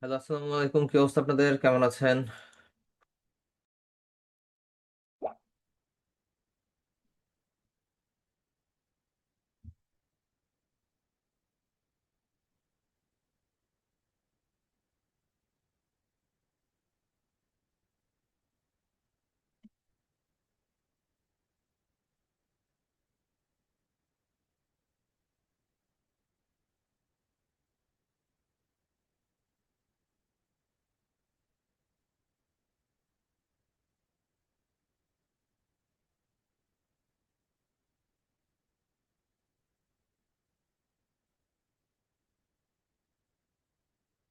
Hello, আসসালামু আলাইকুম। কি অবস্থা আপনাদের? কেমন আছেন?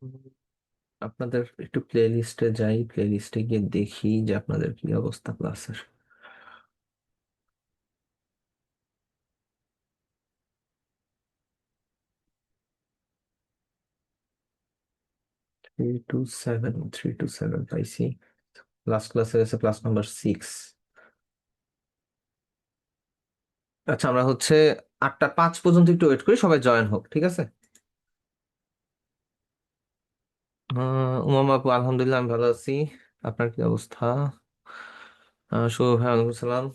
উম, আপনাদের একটু প্লে লিস্টে যাই, প্লে লিস্টে গিয়ে দেখি যে আপনাদের কি অবস্থা ক্লাসের। 327 পাইছি। লাস্ট ক্লাসে গেছে ক্লাস নাম্বার 6। আচ্ছা, আমরা হচ্ছে 8টা 5 পর্যন্ত একটু ওয়েট করি, সবাই জয়েন হোক, ঠিক আছে? উমামা আপু, আলহামদুলিল্লাহ আমি ভালো আছি। আপনার কি অবস্থা? শুভ ভাই, ওয়ালাইকুম সালাম।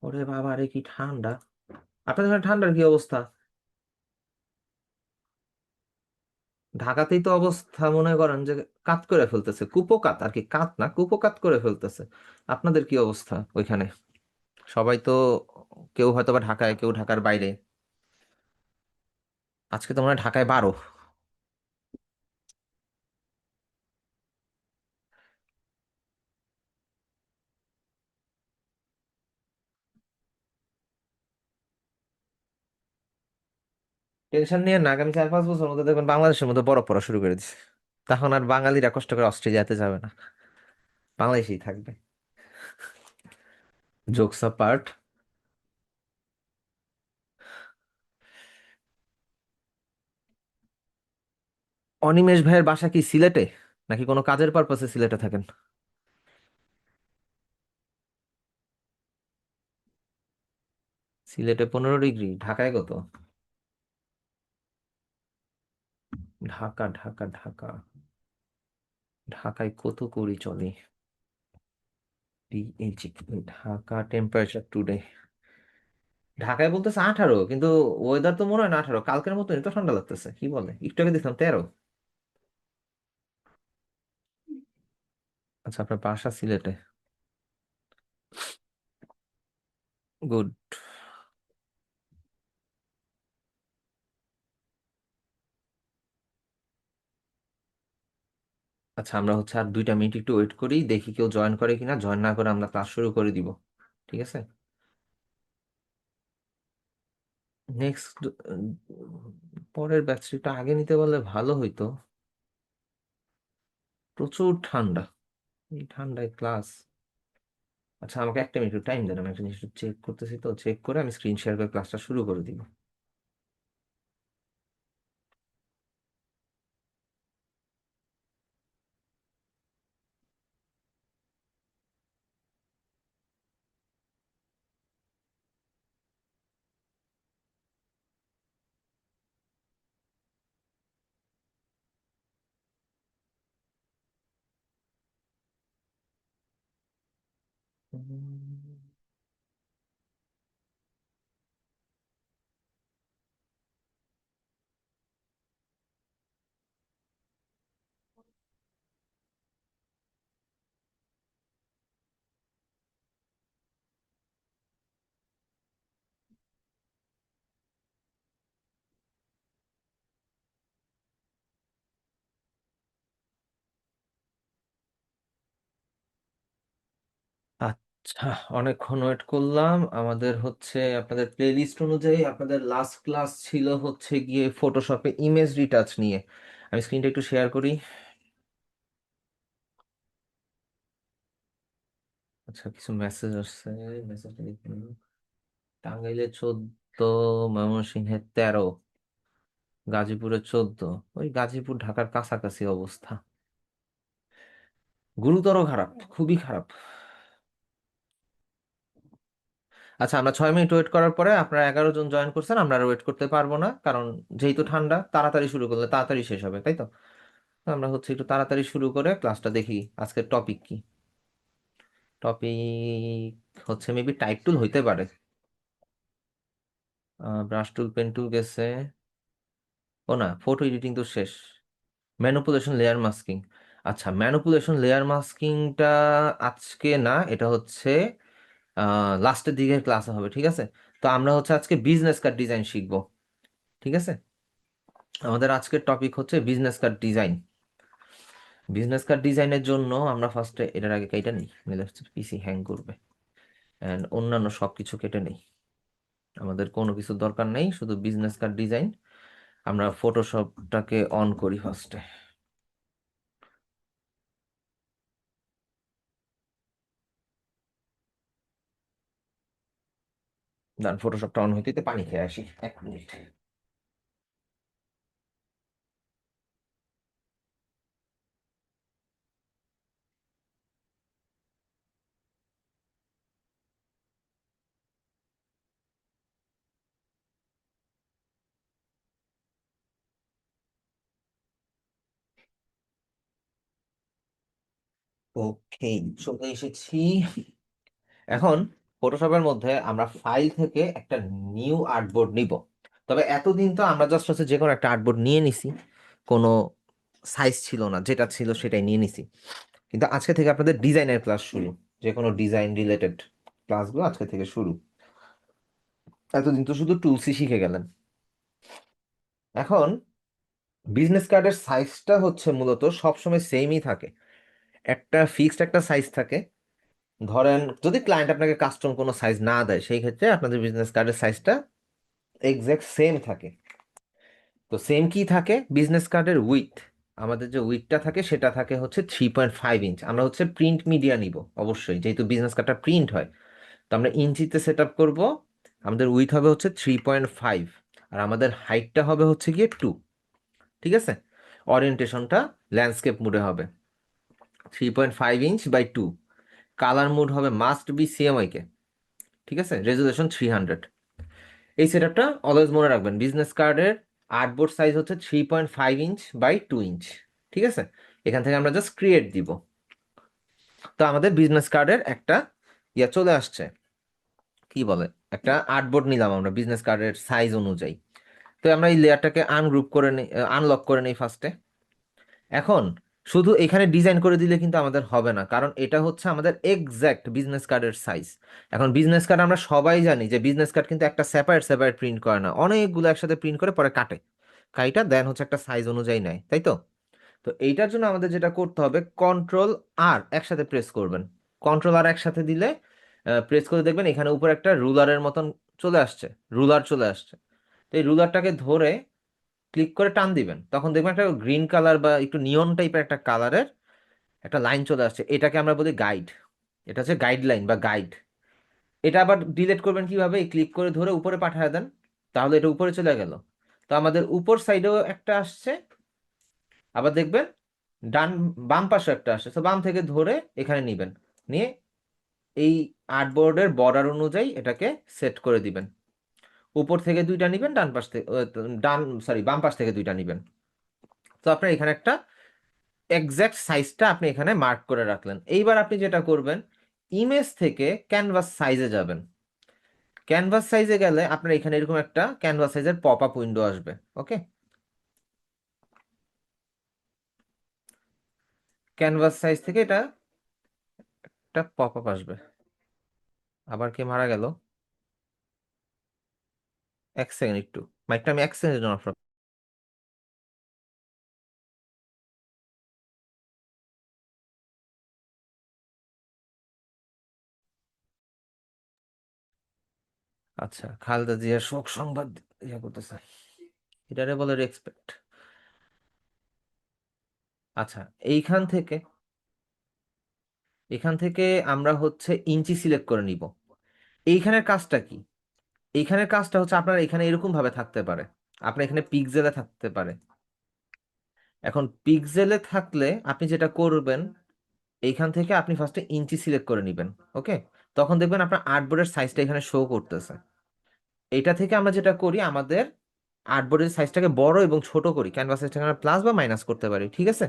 ওরে বাবা রে, কি ঠান্ডা! আপনাদের ওখানে ঠান্ডার কি অবস্থা? ঢাকাতেই তো অবস্থা, মনে করেন যে কাত করে ফেলতেছে, কুপোকাত আর কি, কাত না, কুপোকাত করে ফেলতেছে। আপনাদের কি অবস্থা ওইখানে? সবাই তো, কেউ হয়তো বা ঢাকায়, কেউ ঢাকার বাইরে। আজকে তো মনে হয় ঢাকায় 12। টেনশন নিয়ে না, আগামী 4-5 বছর মধ্যে দেখবেন বাংলাদেশের মধ্যে বরফ পড়া শুরু করে দিচ্ছে। তখন আর বাঙালিরা কষ্ট করে অস্ট্রেলিয়াতে যাবে না, বাংলাদেশেই থাকবে। Jokes part. অনিমেষ ভাইয়ের বাসা কি সিলেটে, নাকি কোনো কাজের পারপাসে সিলেটে থাকেন? সিলেটে 15 ডিগ্রি, ঢাকায় কত? ঢাকা ঢাকা ঢাকা, ঢাকায় কত করি চলে? PHE, Dhaka temperature today. ঢাকায় বলতেছে 18, কিন্তু ওয়েদার তো মনে হয় না 18, কালকের মতো এত ঠান্ডা লাগতেছে, কি বলে, একটু আগে দেখলাম 13। আচ্ছা, আপনার বাসা সিলেটে, গুড। আচ্ছা, আমরা হচ্ছে আর 2টা মিনিট একটু ওয়েট করি, দেখি কেউ জয়েন করে কিনা। জয়েন না করে আমরা ক্লাস শুরু করে দিব, ঠিক আছে? নেক্সট, পরের ব্যাচটা আগে নিতে বললে ভালো হইতো। প্রচুর ঠান্ডা, এই ঠান্ডায় ক্লাস। আচ্ছা, আমাকে একটা মিনিট টাইম দেন, আমি একটা জিনিস চেক করতেছি, তো চেক করে আমি স্ক্রিন শেয়ার করে ক্লাসটা শুরু করে দিব। উম, আচ্ছা, অনেকক্ষণ ওয়েট করলাম। আমাদের হচ্ছে আপনাদের প্লে লিস্ট অনুযায়ী আপনাদের লাস্ট ক্লাস ছিল হচ্ছে গিয়ে ফটোশপে ইমেজ রিটাচ নিয়ে। আমি স্ক্রিনটা একটু শেয়ার করি। আচ্ছা, কিছু মেসেজ আসছে, মেসেজটা দেখুন। টাঙ্গাইলে 14, ময়মনসিংহে 13, গাজীপুরে 14। ওই গাজীপুর ঢাকার কাছাকাছি অবস্থা। গুরুতর খারাপ, খুবই খারাপ। আচ্ছা, আমরা 6 মিনিট ওয়েট করার পরে আপনারা 11 জন জয়েন করছেন, আমরা আর ওয়েট করতে পারবো না, কারণ যেহেতু ঠান্ডা, তাড়াতাড়ি শুরু করলে তাড়াতাড়ি শেষ হবে, তাই তো? তো আমরা হচ্ছে একটু তাড়াতাড়ি শুরু করে ক্লাসটা দেখি। আজকের টপিক কি? টপিক হচ্ছে মেবি টাইপ টুল হইতে পারে। ব্রাশ টুল, পেন টুল গেছে। ও না, ফটো এডিটিং তো শেষ। Manipulation layer masking. আচ্ছা, ম্যানিপুলেশন লেয়ার মাস্কিংটা আজকে না, এটা হচ্ছে লাস্টের দিকের ক্লাসে হবে, ঠিক আছে? তো আমরা হচ্ছে আজকে বিজনেস কার্ড ডিজাইন শিখবো, ঠিক আছে? আমাদের আজকের টপিক হচ্ছে business card design. Business card ডিজাইনের জন্য আমরা ফার্স্টে এটার আগে কেটে নিই, নিলে হচ্ছে পিসি হ্যাং করবে। অ্যান্ড অন্যান্য সব কিছু কেটে নেই, আমাদের কোনো কিছু দরকার নেই, শুধু বিজনেস কার্ড ডিজাইন। আমরা ফটোশপটাকে অন করি ফার্স্টে। দাঁড়ান, ফটোশপটা অন হইতে পানি খেয়ে আসি, 1 মিনিট। ওকে, চলে এসেছি। এখন ফটোশপের মধ্যে আমরা ফাইল থেকে একটা নিউ আর্টবোর্ড নিব। তবে এতদিন তো আমরা জাস্ট হচ্ছে যে কোনো একটা আর্টবোর্ড নিয়ে নিছি, কোনো সাইজ ছিল না, যেটা ছিল সেটাই নিয়ে নিছি। কিন্তু আজকে থেকে আপনাদের ডিজাইনের ক্লাস শুরু, যে কোনো ডিজাইন রিলেটেড ক্লাসগুলো আজকে থেকে শুরু। এতদিন তো শুধু টুলসই শিখে গেলেন। এখন বিজনেস কার্ডের সাইজটা হচ্ছে মূলত সবসময় সেমই থাকে, একটা ফিক্সড একটা সাইজ থাকে। ধরেন যদি ক্লায়েন্ট আপনাকে কাস্টম কোনো সাইজ না দেয়, সেই ক্ষেত্রে আপনাদের বিজনেস কার্ডের সাইজটা এক্সাক্ট সেম থাকে। তো সেম কি থাকে, বিজনেস কার্ডের উইথ, আমাদের যে উইথটা থাকে সেটা থাকে হচ্ছে 3.5 ইঞ্চ। আমরা হচ্ছে প্রিন্ট মিডিয়া নিব অবশ্যই, যেহেতু বিজনেস কার্ডটা প্রিন্ট হয়। তো আমরা ইঞ্চিতে সেট আপ করবো। আমাদের উইথ হবে হচ্ছে 3.5, আর আমাদের হাইটটা হবে হচ্ছে গিয়ে 2, ঠিক আছে? ওরিয়েন্টেশনটা ল্যান্ডস্কেপ মুডে হবে, 3.5 ইঞ্চ বাই 2। কালার মুড হবে মাস্ট বি সিএমওয়াই কে, ঠিক আছে? রেজুলেশন 300। এই সেটআপটা অলওয়েজ মনে রাখবেন, বিজনেস কার্ডের আর্টবোর্ড সাইজ হচ্ছে 3.5 ইঞ্চ বাই 2 ইঞ্চ, ঠিক আছে? এখান থেকে আমরা জাস্ট ক্রিয়েট দিব। তো আমাদের বিজনেস কার্ডের একটা চলে আসছে, কি বলে, একটা আর্টবোর্ড নিলাম আমরা বিজনেস কার্ডের সাইজ অনুযায়ী। তো আমরা এই লেয়ারটাকে আনগ্রুপ করে নিই, আনলক করে নিই ফার্স্টে। এখন শুধু এখানে ডিজাইন করে দিলে কিন্তু আমাদের হবে না, কারণ এটা হচ্ছে আমাদের এক্স্যাক্ট বিজনেস কার্ডের সাইজ। এখন বিজনেস কার্ড আমরা সবাই জানি যে বিজনেস কার্ড কিন্তু একটা সেপারেট সেপারেট প্রিন্ট করে না, অনেকগুলো একসাথে প্রিন্ট করে পরে কাটে, কাইটা দেন হচ্ছে একটা সাইজ অনুযায়ী নেয়, তাই তো? তো এইটার জন্য আমাদের যেটা করতে হবে, কন্ট্রোল আর একসাথে প্রেস করবেন। কন্ট্রোল আর একসাথে দিলে প্রেস করে দেখবেন এখানে উপরে একটা রুলারের মতন চলে আসছে, রুলার চলে আসছে। তো এই রুলারটাকে ধরে ক্লিক করে টান দিবেন, তখন দেখবেন একটা গ্রিন কালার বা একটু নিয়ন টাইপের একটা কালারের একটা লাইন চলে আসছে, এটাকে আমরা বলি গাইড। এটা হচ্ছে গাইডলাইন বা গাইড। এটা আবার ডিলিট করবেন কিভাবে, এই ক্লিক করে ধরে উপরে পাঠিয়ে দেন, তাহলে এটা উপরে চলে গেল। তো আমাদের উপর সাইডেও একটা আসছে, আবার দেখবেন ডান বাম পাশে একটা আসছে, তো বাম থেকে ধরে এখানে নিবেন, নিয়ে এই আর্টবোর্ডের বর্ডার অনুযায়ী এটাকে সেট করে দিবেন। উপর থেকে দুইটা নিবেন, ডান পাশ থেকে ডান সরি বাম পাশ থেকে দুইটা নিবেন। তো আপনার এখানে একটা এক্সাক্ট সাইজটা আপনি এখানে মার্ক করে রাখলেন। এইবার আপনি যেটা করবেন, ইমেজ থেকে ক্যানভাস সাইজে যাবেন। ক্যানভাস সাইজে গেলে আপনার এখানে এরকম একটা ক্যানভাস সাইজের পপ আপ উইন্ডো আসবে, ওকে? ক্যানভাস সাইজ থেকে এটা একটা পপ আপ আসবে। আবার কে মারা গেল? 1 সেকেন্ড, একটু মাইকটা আমি 1 সেকেন্ডের জন্য অফ রাখবো। আচ্ছা, খালেদা জিয়ার শোক সংবাদ করতেছে, এটারে বলে রেসপেক্ট। আচ্ছা, এইখান থেকে এখান থেকে আমরা হচ্ছে ইঞ্চি সিলেক্ট করে নিব। এইখানের কাজটা কি? এইখানের কাজটা হচ্ছে আপনার এখানে এরকম ভাবে থাকতে পারে, আপনার এখানে পিক্সেলে থাকতে পারে। এখন পিক্সেলে থাকলে আপনি যেটা করবেন, এইখান থেকে আপনি ফার্স্টে ইঞ্চি সিলেক্ট করে নেবেন, ওকে? তখন দেখবেন আপনার আর্টবোর্ডের সাইজটা এখানে শো করতেছে। এটা থেকে আমরা যেটা করি, আমাদের আর্টবোর্ডের সাইজটাকে বড় এবং ছোট করি, ক্যানভাস সাইজটাকে আমরা প্লাস বা মাইনাস করতে পারি, ঠিক আছে?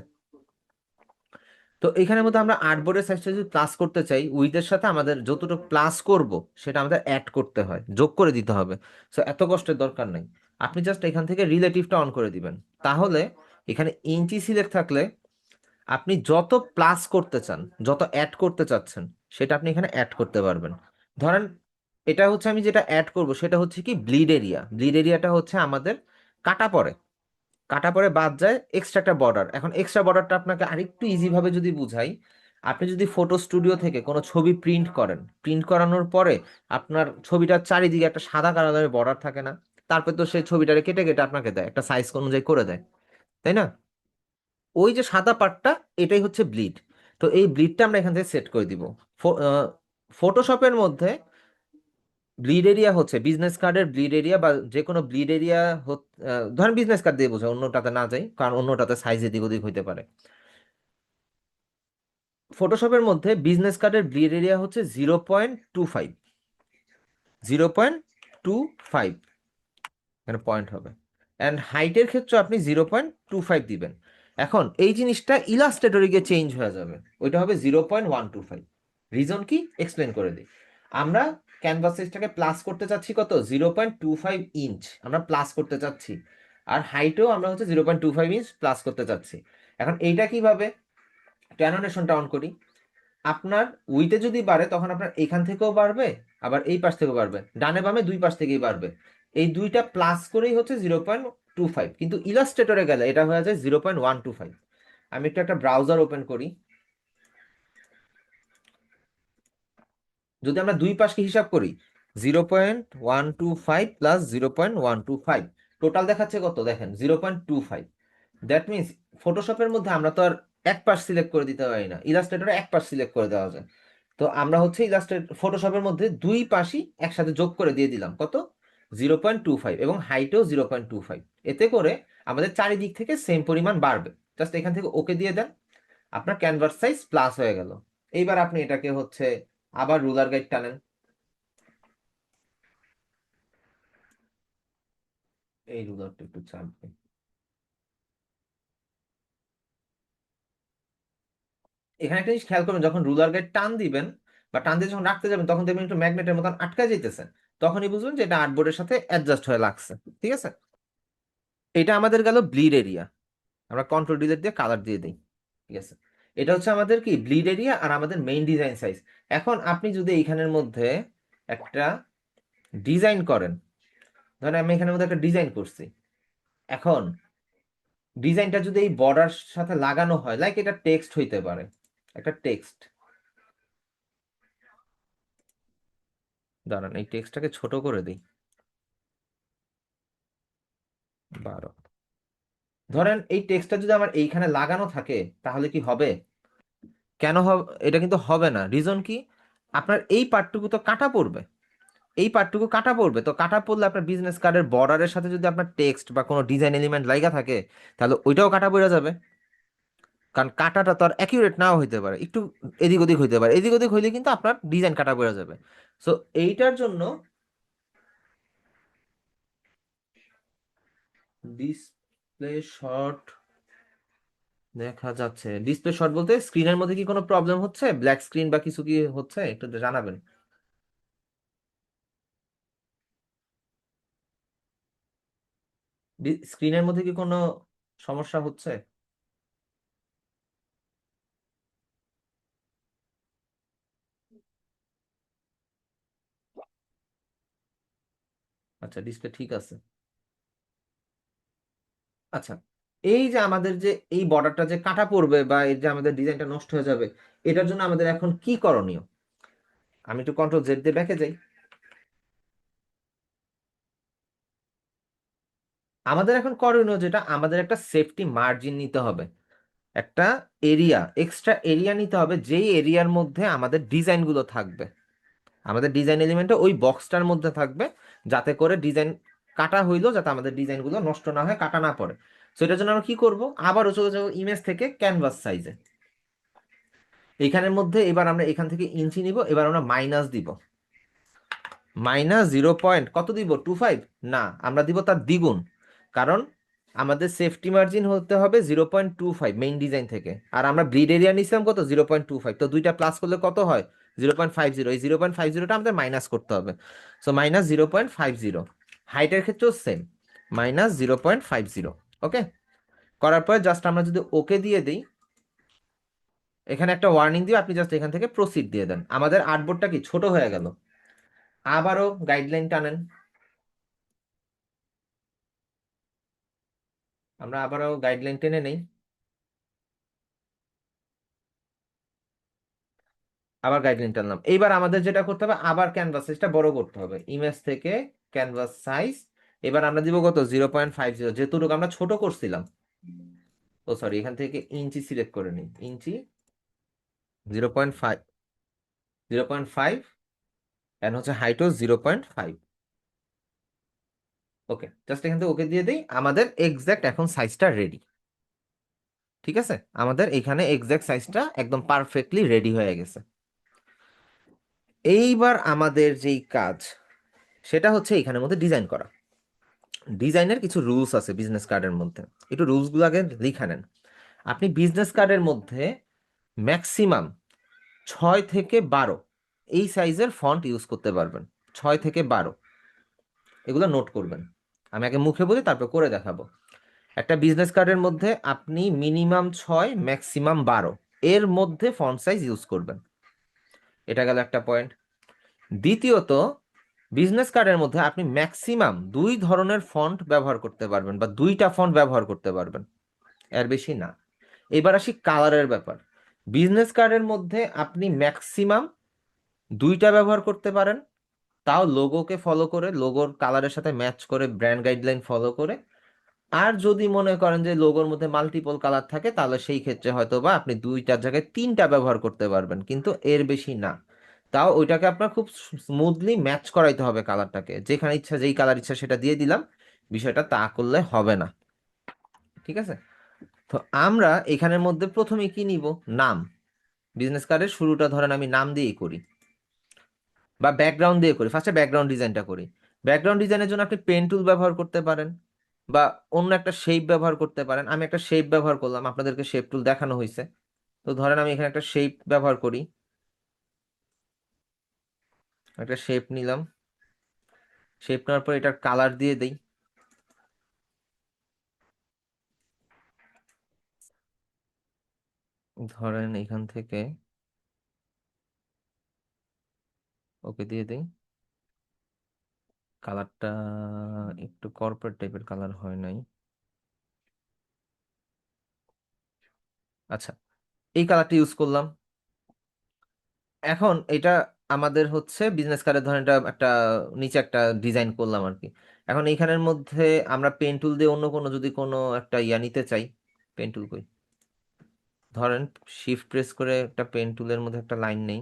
তো এখানের মধ্যে আমরা আর্টবোর্ডের সাইজটা যদি প্লাস করতে চাই, উইথের সাথে আমাদের যতটুকু প্লাস করব সেটা আমাদের অ্যাড করতে হয়, যোগ করে দিতে হবে। সো এত কষ্টের দরকার নেই। আপনি জাস্ট এখান থেকে রিলেটিভটা অন করে দিবেন। তাহলে এখানে ইঞ্চি সিলেক্ট থাকলে আপনি যত প্লাস করতে চান, যত অ্যাড করতে চাচ্ছেন, সেটা আপনি এখানে অ্যাড করতে পারবেন। ধরেন এটা হচ্ছে, আমি যেটা অ্যাড করব সেটা হচ্ছে কি ব্লিড এরিয়া। ব্লিড এরিয়াটা হচ্ছে আমাদের কাটা পড়ে, কাটা পড়ে বাদ যায় এক্সট্রা একটা বর্ডার। এখন এক্সট্রা বর্ডারটা আপনাকে আরেকটু ইজি ভাবে যদি বুঝাই, আপনি যদি ফটো স্টুডিও থেকে কোনো ছবি প্রিন্ট করেন, প্রিন্ট করানোর পরে আপনার ছবিটার চারিদিকে একটা সাদা কালারের বর্ডার থাকে না? তারপর তো সেই ছবিটারে কেটে কেটে আপনাকে দেয়, একটা সাইজ অনুযায়ী করে দেয়, তাই না? ওই যে সাদা পার্টটা, এটাই হচ্ছে ব্লিড। তো এই ব্লিডটা আমরা এখান থেকে সেট করে দিব। ফটোশপের মধ্যে ব্লিড এরিয়া হচ্ছে বিজনেস কার্ডের ব্লিড এরিয়া, বা যে কোনো ব্লিড এরিয়া। ধরেন বিজনেস কার্ড দিয়ে বোঝায়, অন্যটাতে না যাই, কারণ অন্যটাতে সাইজ এদিক ওদিক হইতে পারে। ফটোশপের মধ্যে বিজনেস কার্ডের ব্লিড এরিয়া হচ্ছে 0.25, 0.25, এখানে পয়েন্ট হবে। অ্যান্ড হাইটের ক্ষেত্রে আপনি 0.25 দিবেন। এখন এই জিনিসটা ইলাস্ট্রেটরে গিয়ে চেঞ্জ হয়ে যাবে, ওইটা হবে 0.125। রিজন কি এক্সপ্লেন করে দিই। আমরা ক্যানভাস সাইজটাকে প্লাস করতে চাচ্ছি কত, 0.25 ইঞ্চ আমরা প্লাস করতে চাচ্ছি। আর হাইটেও আমরা হচ্ছে 0.25 ইঞ্চ প্লাস করতে চাচ্ছি। এখন এইটা কিভাবে, ট্যানোনেশনটা অন করি। আপনার উইতে যদি বাড়ে তখন আপনার এখান থেকেও বাড়বে, আবার এই পাশ থেকেও বাড়বে, ডানে বামে দুই পাশ থেকেই বাড়বে। এই দুইটা প্লাস করেই হচ্ছে 0.25, কিন্তু ইলাস্ট্রেটরে গেলে এটা হয়ে যায় 0.125। আমি একটু একটা ব্রাউজার ওপেন করি। যদি আমরা দুই পাশকে হিসাব করি, 0.125 প্লাস 0.125, টোটাল দেখাচ্ছে কত দেখেন, 0.25। দ্যাট মিনস ফটোশপের মধ্যে আমরা তো আর এক পাশ সিলেক্ট করে দিতে পারি না, ইলাস্ট্রেটরে এক পাশ সিলেক্ট করে দেওয়া যায়। তো আমরা হচ্ছে ফটোশপের মধ্যে দুই পাশই একসাথে যোগ করে দিয়ে দিলাম কত, 0.25, এবং হাইটেও 0.25। এতে করে আমাদের চারিদিক থেকে সেম পরিমাণ বাড়বে। জাস্ট এখান থেকে ওকে দিয়ে দেন, আপনার ক্যানভাস সাইজ প্লাস হয়ে গেল। এইবার আপনি এটাকে হচ্ছে আবার রুলার গাইড টানেন, এই রুলারটা একটু চাপবে। এখানে একটা জিনিস খেয়াল করবেন, যখন রুলার গাইড টান দিবেন বা টান দিয়ে যখন রাখতে যাবেন, তখন দেখবেন একটু ম্যাগনেটের মতন আটকা যাইতেছে। তখনই বুঝবেন যে এটা আর্টবোর্ডের সাথে অ্যাডজাস্ট হয়ে লাগছে, ঠিক আছে? এটা আমাদের গেল ব্লিড এরিয়া। আমরা কন্ট্রোল ডিলিট দিয়ে কালার দিয়ে দিই, ঠিক আছে? এটা হচ্ছে আমাদের কি ব্লিড এরিয়া আর আমাদের মেইন ডিজাইন সাইজ। এখন আপনি যদি এইখানের মধ্যে একটা ডিজাইন করেন, ধরেন আমি এখানের মধ্যে একটা ডিজাইন করছি। এখন ডিজাইনটা যদি এই বর্ডার সাথে লাগানো হয়, লাইক এটা টেক্সট হইতে পারে, একটা টেক্সট। দাঁড়ান এই টেক্সটটাকে ছোট করে দিই, 12। ধরেন এই টেক্সটটা যদি আমার এইখানে লাগানো থাকে, তাহলে কি হবে? কেন হবে? এটা কিন্তু হবে না। রিজন কি, আপনার এই পার্টটুকু তো কাটা পড়বে, এই পার্টটুকু কাটা পড়বে। তো কাটা পড়লে আপনার বিজনেস কার্ডের বর্ডারের সাথে যদি আপনার টেক্সট বা কোনো ডিজাইন এলিমেন্ট লাগা থাকে, তাহলে ওইটাও কাটা পড়ে যাবে। কারণ কাটাটা তো আর অ্যাকিউরেট নাও হইতে পারে, একটু এদিক ওদিক হইতে পারে, এদিক ওদিক হইলে কিন্তু আপনার ডিজাইন কাটা পড়ে যাবে। সো এইটার জন্য ডিসপ্লে শর্ট দেখা যাচ্ছে। ডিসপ্লে শর্ট বলতে স্ক্রিনের মধ্যে কি কোনো প্রবলেম হচ্ছে, ব্ল্যাক স্ক্রিন বা কিছু কি হচ্ছে, একটু জানাবেন। স্ক্রিনের মধ্যে কি কোনো সমস্যা হচ্ছে? আচ্ছা, ডিসপ্লে ঠিক আছে। আচ্ছা, এই যে আমাদের যে এই বর্ডারটা যে কাটা পড়বে বা এই যে আমাদের ডিজাইনটা নষ্ট হয়ে যাবে, এটার জন্য আমাদের এখন কি করণীয়? আমি একটু কন্ট্রোল জেড দিয়ে ব্যাকে যাই। আমাদের এখন করণীয় যেটা, আমাদের একটা সেফটি মার্জিন নিতে হবে, একটা এরিয়া, এক্সট্রা এরিয়া নিতে হবে, যেই এরিয়ার মধ্যে আমাদের ডিজাইনগুলো থাকবে। আমাদের ডিজাইন এলিমেন্টটা ওই বক্সটার মধ্যে থাকবে, যাতে করে ডিজাইন কাটা হইলো যাতে আমাদের ডিজাইনগুলো নষ্ট না হয়, কাটা না পড়ে। সো এটার জন্য আমরা কি করব, আবারও চলে যাবো ইমেজ থেকে ক্যানভাস সাইজে। এইখানের মধ্যে এবার আমরা এখান থেকে ইঞ্চি নিব, এবার আমরা মাইনাস দিব। মাইনাস 0 পয়েন্ট কত দিব, 25? না, আমরা দিব তার দ্বিগুণ, কারণ আমাদের সেফটি মার্জিন হতে হবে 0.25 মেইন ডিজাইন থেকে, আর আমরা ব্লিড এরিয়া নিছিলাম কত, 0.25, তো দুইটা প্লাস করলে কত হয়, 0.50। এই 0.50টা আমাদের মাইনাস করতে হবে, সো মাইনাস 0.50। হাইটের ক্ষেত্রেও সেম, মাইনাস 0.50। ওকে, করার পর জাস্ট আমরা যদি ওকে দিয়ে দিই, এখানে একটা ওয়ার্নিং দিও, আপনি জাস্ট এখান থেকে প্রসিড দিয়ে দেন, আমাদের আর্টবোর্ডটা কি ছোট হয়ে গেল। আবারও গাইডলাইন টানেন, আমরা আবারও গাইডলাইন টেনে নেই, আবার গাইডলাইন টানলাম। এইবার আমাদের যেটা করতে হবে, আবার ক্যানভাস সাইজটা বড় করতে হবে, ইমেজ থেকে ক্যানভাস সাইজ, এবার আমরা দিব কত, 0.50, যেহেতু আমরা ছোট করছিলাম। ও সরি, এখান থেকে ইঞ্চি সিলেক্ট করে নিই, ইঞ্চি 0.5, 0.5, এন্ড হচ্ছে হাইটও 0.5। ওকে, জাস্ট এখান থেকে ওকে দিয়ে দিই, আমাদের এক্সাক্ট এখন সাইজটা রেডি। ঠিক আছে, আমাদের এখানে এক্সাক্ট সাইজটা একদম পারফেক্টলি রেডি হয়ে গেছে। এইবার আমাদের যেই কাজ, সেটা হচ্ছে এখানের মধ্যে ডিজাইন করা। ডিজাইনের কিছু রুলস আছে বিজনেস কার্ডের মধ্যে, একটু রুলসগুলো আগে লিখে নেন। আপনি বিজনেস কার্ডের মধ্যে ম্যাক্সিমাম 6 থেকে 12 এই সাইজের ফন্ট ইউজ করতে পারবেন, 6 থেকে 12, এগুলো নোট করবেন। আমি আগে মুখে বলি, তারপর করে দেখাবো। একটা বিজনেস কার্ডের মধ্যে আপনি মিনিমাম 6, ম্যাক্সিমাম 12 এর মধ্যে ফন্ট সাইজ ইউজ করবেন, এটা গেল একটা পয়েন্ট। দ্বিতীয়ত, বিজনেস কার্ডের মধ্যে আপনি ম্যাক্সিমাম 2 ধরনের ফন্ট ব্যবহার করতে পারবেন, বা 2টা ফন্ট ব্যবহার করতে পারবেন, এর বেশি না। এবার আসি কালারের ব্যাপার। বিজনেস কার্ডের মধ্যে আপনি ম্যাক্সিমাম 2টা ব্যবহার করতে পারেন, তাও লোগোকে ফলো করে, লোগোর কালারের সাথে ম্যাচ করে, ব্র্যান্ড গাইডলাইন ফলো করে। আর যদি মনে করেন যে লোগোর মধ্যে মাল্টিপল কালার থাকে, তাহলে সেই ক্ষেত্রে হয়তো বা আপনি 2টার জায়গায় 3টা ব্যবহার করতে পারবেন, কিন্তু এর বেশি না। তাও ওইটাকে আপনার খুব স্মুথলি ম্যাচ করাইতে হবে কালারটাকে, যেখানে ইচ্ছা যেই কালার ইচ্ছা সেটা দিয়ে দিলাম, বিষয়টা তা করলে হবে না। ঠিক আছে, তো আমরা এখানের মধ্যে প্রথমে কি নিব, নাম। বিজনেস কার্ডের শুরুটা ধরেন আমি নাম দিয়েই করি, বা ব্যাকগ্রাউন্ড দিয়ে করি, ফার্স্টে ব্যাকগ্রাউন্ড ডিজাইনটা করি। ব্যাকগ্রাউন্ড ডিজাইনের জন্য আপনি পেন টুল ব্যবহার করতে পারেন, বা অন্য একটা শেপ ব্যবহার করতে পারেন। আমি একটা শেপ ব্যবহার করলাম, আপনাদেরকে শেপ টুল দেখানো হয়েছে, তো ধরেন আমি এখানে একটা শেপ ব্যবহার করি, একটা শেপ নিলাম, শেপ নেওয়ার পর এটার কালার দিয়ে দেই। ধরেন এখান থেকে ওকে দিয়ে দেই, কালারটা একটু কর্পোরেট টাইপের কালার হয় নাই। আচ্ছা, এই কালারটা ইউজ করলাম। এখন এটা আমাদের হচ্ছে বিজনেস কার্ডের, ধরেন এটা একটা নিচে একটা ডিজাইন করলাম আর কি। এখন এইখানের মধ্যে আমরা পেন টুল দিয়ে অন্য কোনো, যদি কোনো একটা ইয়া নিতে চাই, পেন টুল কই, ধরেন শিফট প্রেস করে একটা পেন টুলের মধ্যে একটা লাইন নেই।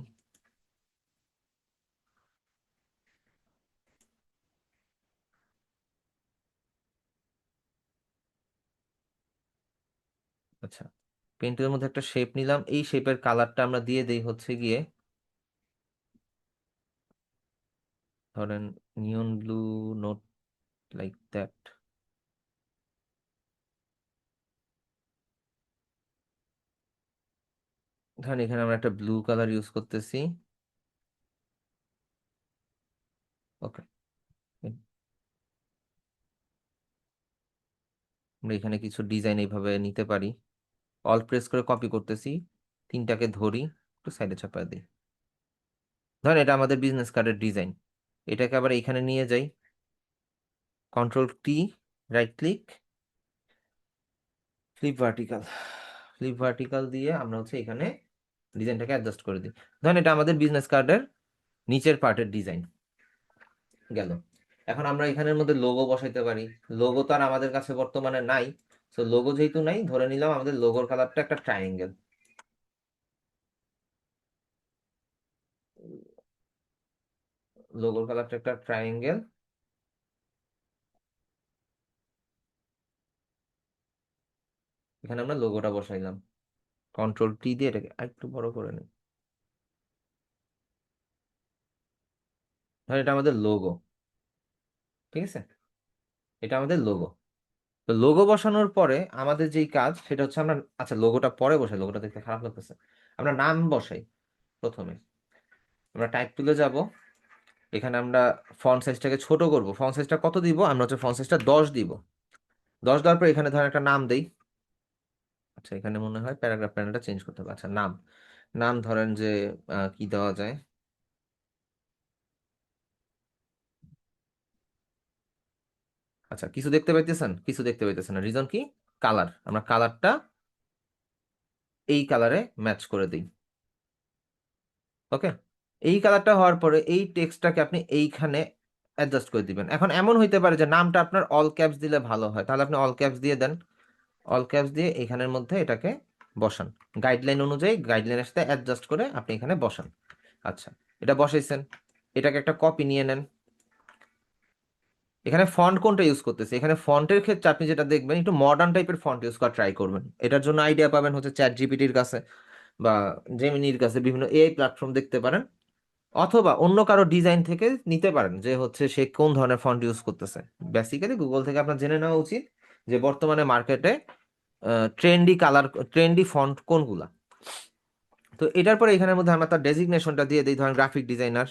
আচ্ছা, পেন টুলের মধ্যে একটা শেপ নিলাম, এই শেপের কালারটা আমরা দিয়ে দেই হচ্ছে গিয়ে, ধরেন neon blue, note like that. ধরেন এখানে আমরা একটা ব্লু কালার ইউজ করতেছি। ওকে, আমরা এখানে কিছু ডিজাইন এইভাবে নিতে পারি। অল প্রেস করে কপি করতেছি, তিনটাকে ধরি, একটু সাইডে চাপা দিই। ধরেন এটা আমাদের বিজনেস কার্ডের ডিজাইন, এটাকে আবার এখানে নিয়ে যাই, control T, right click, flip vertical. Flip vertical দিয়ে আমরা হচ্ছে এখানে ডিজাইনটাকে অ্যাডজাস্ট করে দিই। ধরেন এটা আমাদের বিজনেস কার্ডের নিচের পার্টের ডিজাইন গেল। এখন আমরা এখানের মধ্যে লোগো বসাইতে পারি, লোগো তো আর আমাদের কাছে বর্তমানে নাই, তো লোগো যেহেতু নাই, ধরে নিলাম আমাদের লোগোর কালারটা একটা ট্রায়াঙ্গেল। লোগোর কালারটা একটা ট্রায়াঙ্গেল, এখানে আমরা লোগোটা বসাইলাম, কন্ট্রোল টি দিয়ে এটাকে একটু বড় করে নিই। ধর এটা আমাদের লোগো, ঠিক আছে, এটা আমাদের লোগো। তো লোগো বসানোর পরে আমাদের যেই কাজ সেটা হচ্ছে আমরা, আচ্ছা লোগোটা পরে বসাই, লোগোটা দেখতে খারাপ লাগতেছে। আমরা নাম বসাই প্রথমে। আমরা টাইপ তুলে যাব, এখানে আমরা ফন্ট সাইজটাকে ছোট করব। ফন্ট সাইজটা কত দিব? আমরা হচ্ছে ফন্ট সাইজটা 10 দিব। 10 দেওয়ার পর এখানে ধরেন একটা নাম দেই। আচ্ছা এখানে মনে হয় প্যারাগ্রাফ প্যানেলটা চেঞ্জ করতে হবে। আচ্ছা নাম, নাম ধরেন যে কি দেওয়া যায়। আচ্ছা কিছু দেখতে পাইতেছেন? কিছু দেখতে পাইতেছেন না, রিজন কি? কালার, আমরা কালারটা এই কালারে ম্যাচ করে দিই। ওকে, এই কালারটা হওয়ার পরে এই টেক্সটটাকে আপনি এইখানে অ্যাডজাস্ট করে দিবেন। এখন এমন হইতে পারে যে নামটা আপনার অল ক্যাপস দিলে ভালো হয়, তাহলে আপনি অল ক্যাপস দিয়ে দেন। অল ক্যাপস দিয়ে এখানের মধ্যে এটাকে বসান, গাইডলাইন অনুযায়ী গাইডলাইনের সাথে অ্যাডজাস্ট করে আপনি এখানে বসান। আচ্ছা এটা বসাইছেন, এটাকে একটা কপি নিয়ে নেন। এখানে ফন্ট কোনটা ইউজ করতেছে? এখানে ফন্টের ক্ষেত্রে আপনি যেটা দেখবেন একটু মডার্ন টাইপের ফন্ট ইউজ করা ট্রাই করবেন। এটার জন্য আইডিয়া পাবেন হচ্ছে চ্যাট জিপিটির কাছে বা জেমিনির কাছে, বিভিন্ন এআই প্ল্যাটফর্ম দেখতে পারেন, অথবা অন্য কারো ডিজাইন থেকে নিতে পারেন যে হচ্ছে সে কোন ধরনের ফন্ট ইউজ করতেছে। বেসিক্যালি গুগল থেকে আপনার জেনে নেওয়া উচিত যে বর্তমানে মার্কেটে ট্রেন্ডি কালার, ট্রেন্ডি ফন্ট কোনগুলা। তো এটার পরে এখানের মধ্যে আমরা তার ডেজিগনেশনটা দিয়ে দিই, ধরেন গ্রাফিক ডিজাইনার।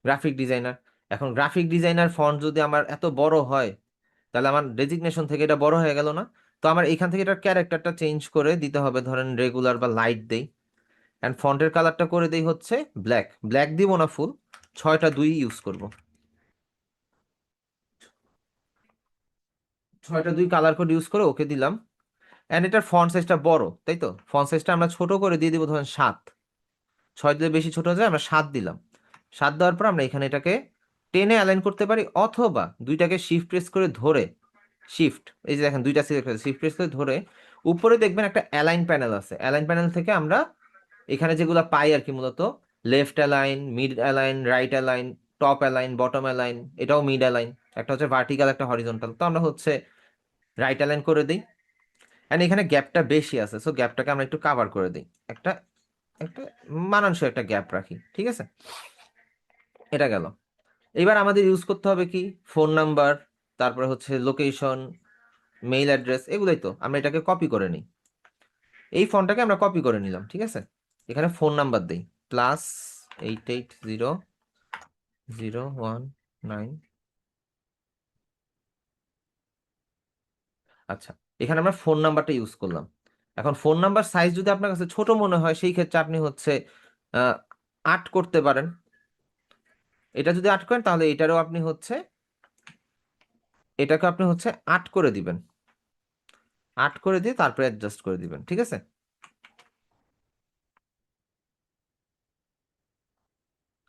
গ্রাফিক ডিজাইনার, এখন গ্রাফিক ডিজাইনার ফন্ট যদি আমার এত বড় হয় তাহলে আমার ডেজিগনেশন থেকে এটা বড় হয়ে গেল না? তো আমার এখান থেকে এটার ক্যারেক্টারটা চেঞ্জ করে দিতে হবে, ধরেন রেগুলার বা লাইট দেই। অ্যান্ড ফন্টের কালারটা করে দেই হচ্ছে ব্ল্যাক। ব্ল্যাক দিব না ফুল, 6টা 2 ইউজ করব। 6টা 2 কালার কোড ইউজ করে ওকে দিলাম। অ্যান্ড এটার ফন্ট সাইজটা বড়, তাই তো? ফন্ট সাইজটা আমরা ছোট করে দিয়ে দিব, ধরেন 7। 6 দিলে বেশি ছোট হয়ে যায়, আমরা 7 দিলাম। 7 দেওয়ার পর আমরা এখানে এটাকে টেনে অ্যালাইন করতে পারি, অথবা দুইটাকে শিফট প্রেস করে ধরে, শিফট, এই যে দেখেন দুইটা সিলেক্ট আছে, শিফট প্রেস করে ধরে উপরে দেখবেন একটা অ্যালাইন প্যানেল আছে। অ্যালাইন প্যানেল থেকে আমরা এখানে যেগুলো পাই আর কি, মূলত left align, mid align, right align, top align, bottom align, এটাও মিড অ্যালাইন। একটা হচ্ছে ভার্টিক্যাল, একটা হরিজন্টাল। তো আমরা হচ্ছে রাইট অ্যালাইন করে দিই। অ্যান্ড এখানে গ্যাপটা বেশি আছে, সো গ্যাপটাকে আমরা একটু কাভার করে দিই, একটা একটা মানানসই একটা গ্যাপ রাখি, ঠিক আছে? এটা গেল। এবার আমাদের ইউজ করতে হবে কি? ফোন নাম্বার, তারপরে হচ্ছে লোকেশন, মেইল অ্যাড্রেস, এগুলোই তো। আমরা এটাকে কপি করে নিই, এই ফোনটাকে আমরা কপি করে নিলাম, ঠিক আছে? এখানে ফোন নাম্বার দিই, +880001 9। আচ্ছা, এখানে আমরা ফোন নাম্বারটা ইউজ করলাম। এখন ফোন নাম্বার সাইজ যদি আপনার কাছে ছোট মনে হয়, সেই ক্ষেত্রে আপনি হচ্ছে 8 করতে পারেন। এটা যদি 8 করেন তাহলে এটারও আপনি হচ্ছে, এটাকে আপনি হচ্ছে 8 করে দিবেন। 8 করে দিয়ে তারপরে অ্যাডজাস্ট করে দিবেন, ঠিক আছে?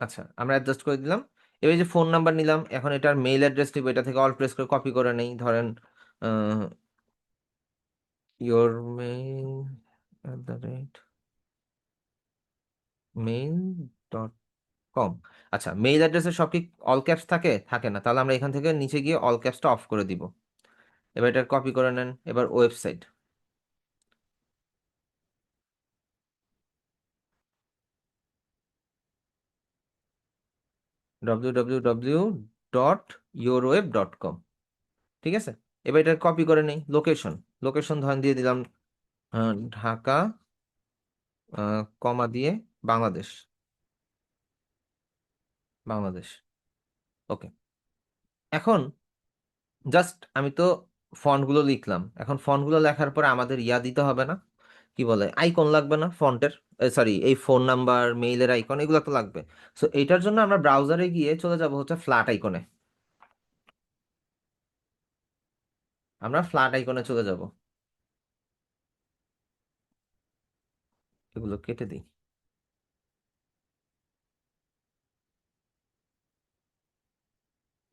আচ্ছা আমরা অ্যাডজাস্ট করে দিলাম। এবার এই যে ফোন নাম্বার নিলাম, এখন এটার মেইল অ্যাড্রেস নিব, এটা থেকে অল প্রেস করে কপি করে নেই, ধরেন ইয়োর মেইল @mail.com। আচ্ছা মেইল অ্যাড্রেসে সব কি অল ক্যাপস থাকে? থাকে না, তাহলে আমরা এখান থেকে নিচে গিয়ে অল ক্যাপসটা অফ করে দিব। এবার এটা কপি করে নেন। এবার ওয়েবসাইট, www.yourweb.com, ঠিক আছে? এবার এটা কপি করে নেই। লোকেশন, লোকেশন ধরেন দিয়ে দিলাম ঢাকা, কমা দিয়ে বাংলাদেশ, বাংলাদেশ। ওকে, এখন জাস্ট আমি তো ফন্টগুলো লিখলাম। এখন ফন্টগুলো লেখার পরে আমাদের ইয়া দিতে হবে না, কি বলে, আইকন লাগবে না ফন্টের? সরি, এই ফোন নাম্বার, মেইলের আইকন, এগুলো তো লাগবে। সো এটার জন্য আমরা ব্রাউজারে গিয়ে চলে যাব হচ্ছে ফ্ল্যাট আইকনে। আমরা ফ্ল্যাট আইকনে চলে যাব। এগুলো কেটে দিই।